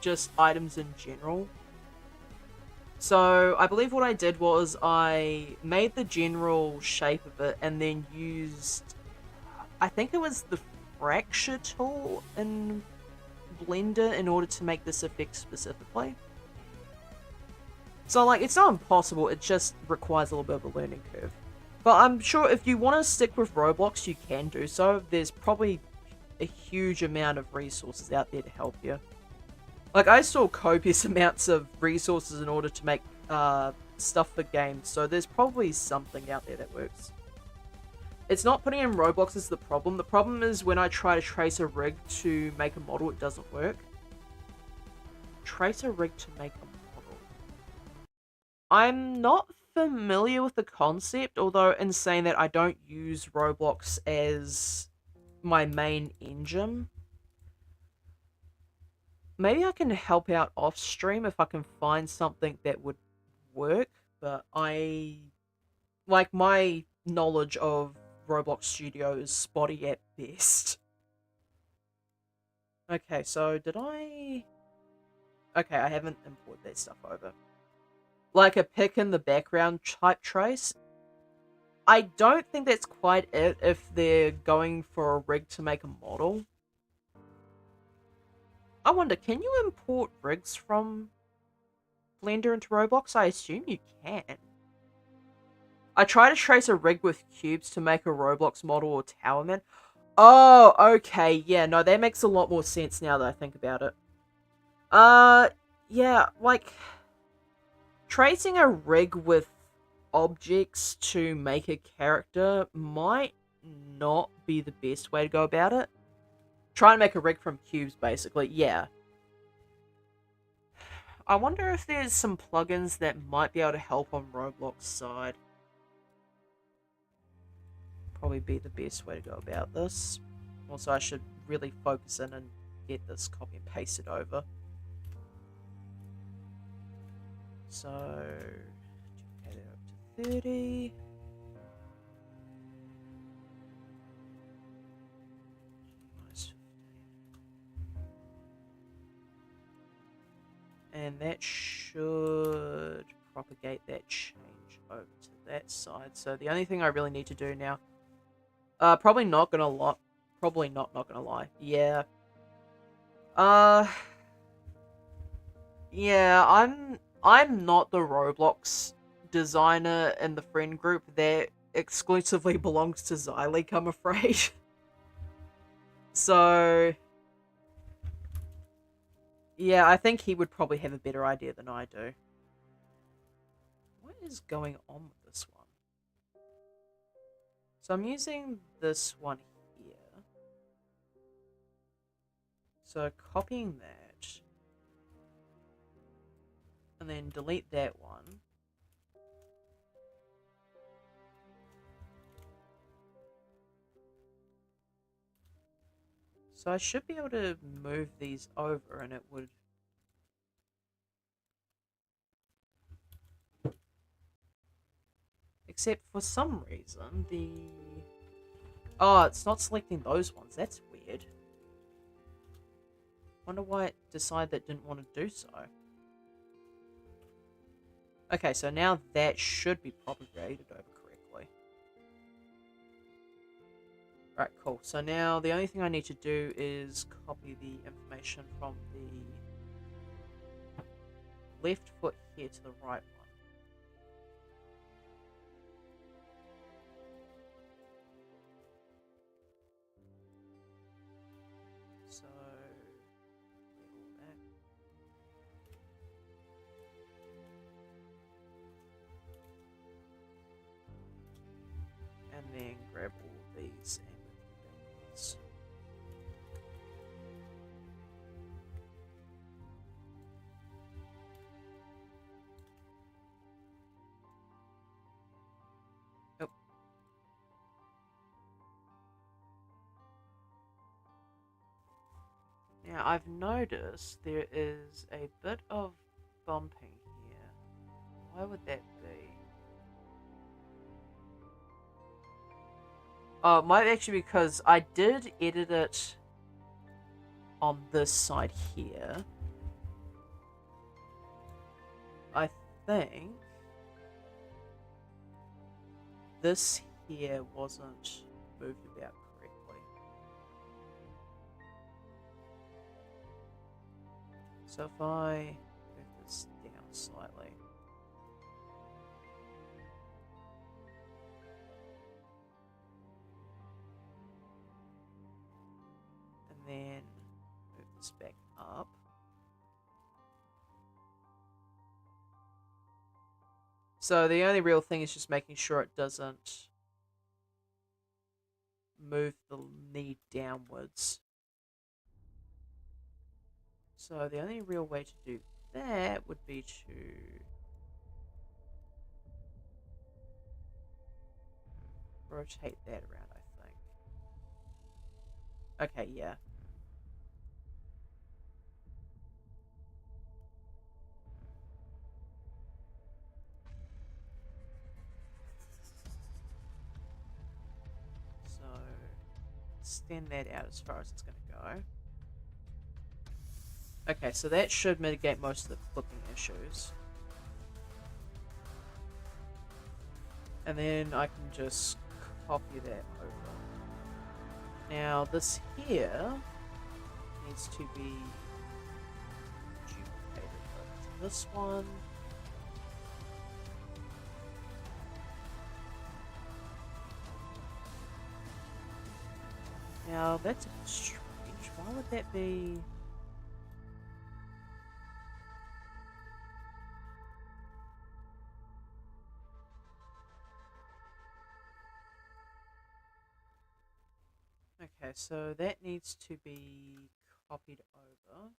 just items in general. So, I believe what I did was I made the general shape of it and then used, I think it was the fracture tool in Blender in order to make this effect specifically. So, like, it's not impossible, it just requires a little bit of a learning curve. But I'm sure if you want to stick with Roblox, you can do so. There's probably a huge amount of resources out there to help you. Like, I saw copious amounts of resources in order to make stuff for games, so there's probably something out there that works. It's not putting in Roblox is the problem. The problem is when I try to trace a rig to make a model, it doesn't work. Trace a rig to make a model. I'm not familiar with the concept, although in saying that I don't use Roblox as my main engine. Maybe I can help out off stream if I can find something that would work, but my knowledge of Roblox Studio is spotty at best. Okay, so okay, I haven't imported that stuff over. Like a pick in the background type trace. I don't think that's quite it if they're going for a rig to make a model. I wonder, can you import rigs from Blender into Roblox? I assume you can. I try to trace a rig with cubes to make a Roblox model or tower man. Oh, okay, yeah, no, that makes a lot more sense now that I think about it. Yeah, like... tracing a rig with objects to make a character might not be the best way to go about it. Try and make a rig from cubes, basically. Yeah. I wonder if there's some plugins that might be able to help on Roblox side. Probably be the best way to go about this. Also, I should really focus in and get this copy and pasted over. So, duplicate it up to 30. Minus 15. And that should propagate that change over to that side. So the only thing I really need to do now, probably not gonna lie. Probably not gonna lie. Yeah. Yeah, I'm not the Roblox designer in the friend group that exclusively belongs to Zyleek, I'm afraid. So yeah, I think he would probably have a better idea than I do. What is going on with this one? So I'm using this one here. So copying that. And then delete that one. So I should be able to move these over and it would... Except for some reason, the... Oh, it's not selecting those ones. That's weird. Wonder why it decided that it didn't want to do so. Okay, so now that should be propagated over correctly. Alright, cool. So now the only thing I need to do is copy the information from the left foot here to the right one. So, all that. And then grab all these and move these. Nope. Now I've noticed there is a bit of bumping here. Why would that be? Oh, it might actually be because I did edit it on this side here. I think this here wasn't moved about correctly. So if I move this down slightly. And then move this back up. So the only real thing is just making sure it doesn't move the knee downwards. So the only real way to do that would be to rotate that around, I think. Okay, yeah. So extend that out as far as it's going to go. Okay, so that should mitigate most of the flipping issues. And then I can just copy that over. Now this here needs to be duplicated over to this one. Now that's a bit strange. Why would that be? Okay, so that needs to be copied over.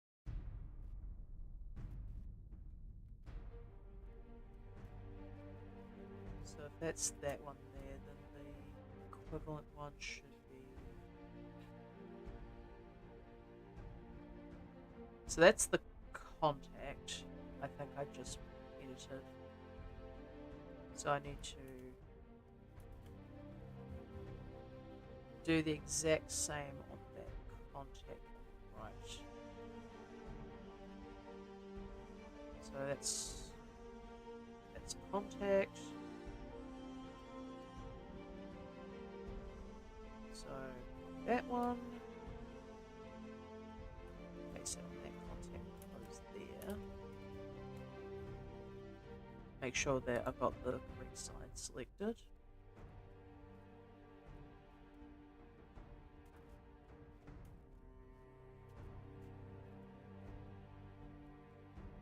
So if that's that one there, then the equivalent one should be... So that's the contact. I think I just edited. So I need to do the exact same on that contact, right? So that's contact. So that one. Paste it on that contact close there. Make sure that I've got the correct side selected.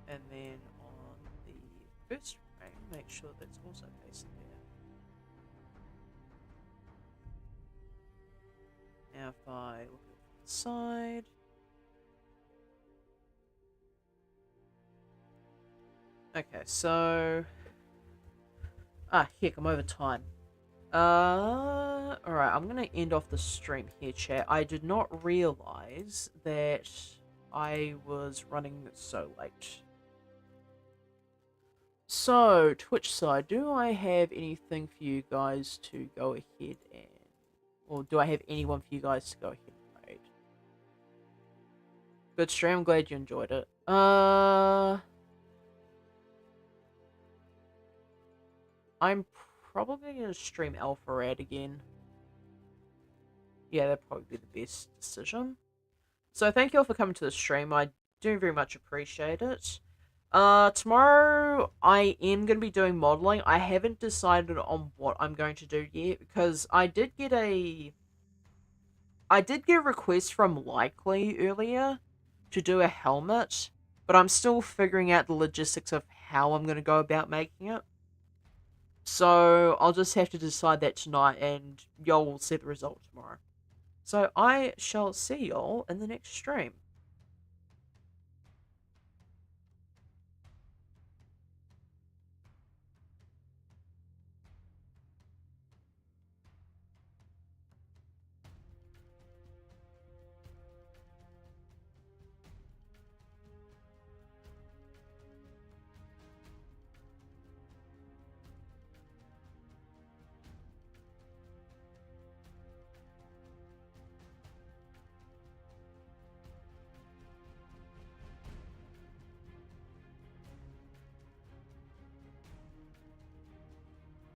And then on the first frame, make sure that's also pasted there. Now if I look at the side, okay, so heck, I'm over time. Alright, I'm gonna end off the stream here, chat. I did not realize that I was running so late. So, Twitch side, do I have anything for you guys to go ahead and... Or do I have anyone for you guys to go ahead and raid? Good stream, I'm glad you enjoyed it. I'm probably going to stream Alpha Rad again. Yeah, that'd probably be the best decision. So thank you all for coming to the stream. I do very much appreciate it. Tomorrow I am going to be doing modeling. I haven't decided on what I'm going to do yet because I did get a request from Likely earlier to do a helmet, but I'm still figuring out the logistics of how I'm going to go about making it. So I'll just have to decide that tonight, and y'all will see the result tomorrow. So I shall see y'all in the next stream.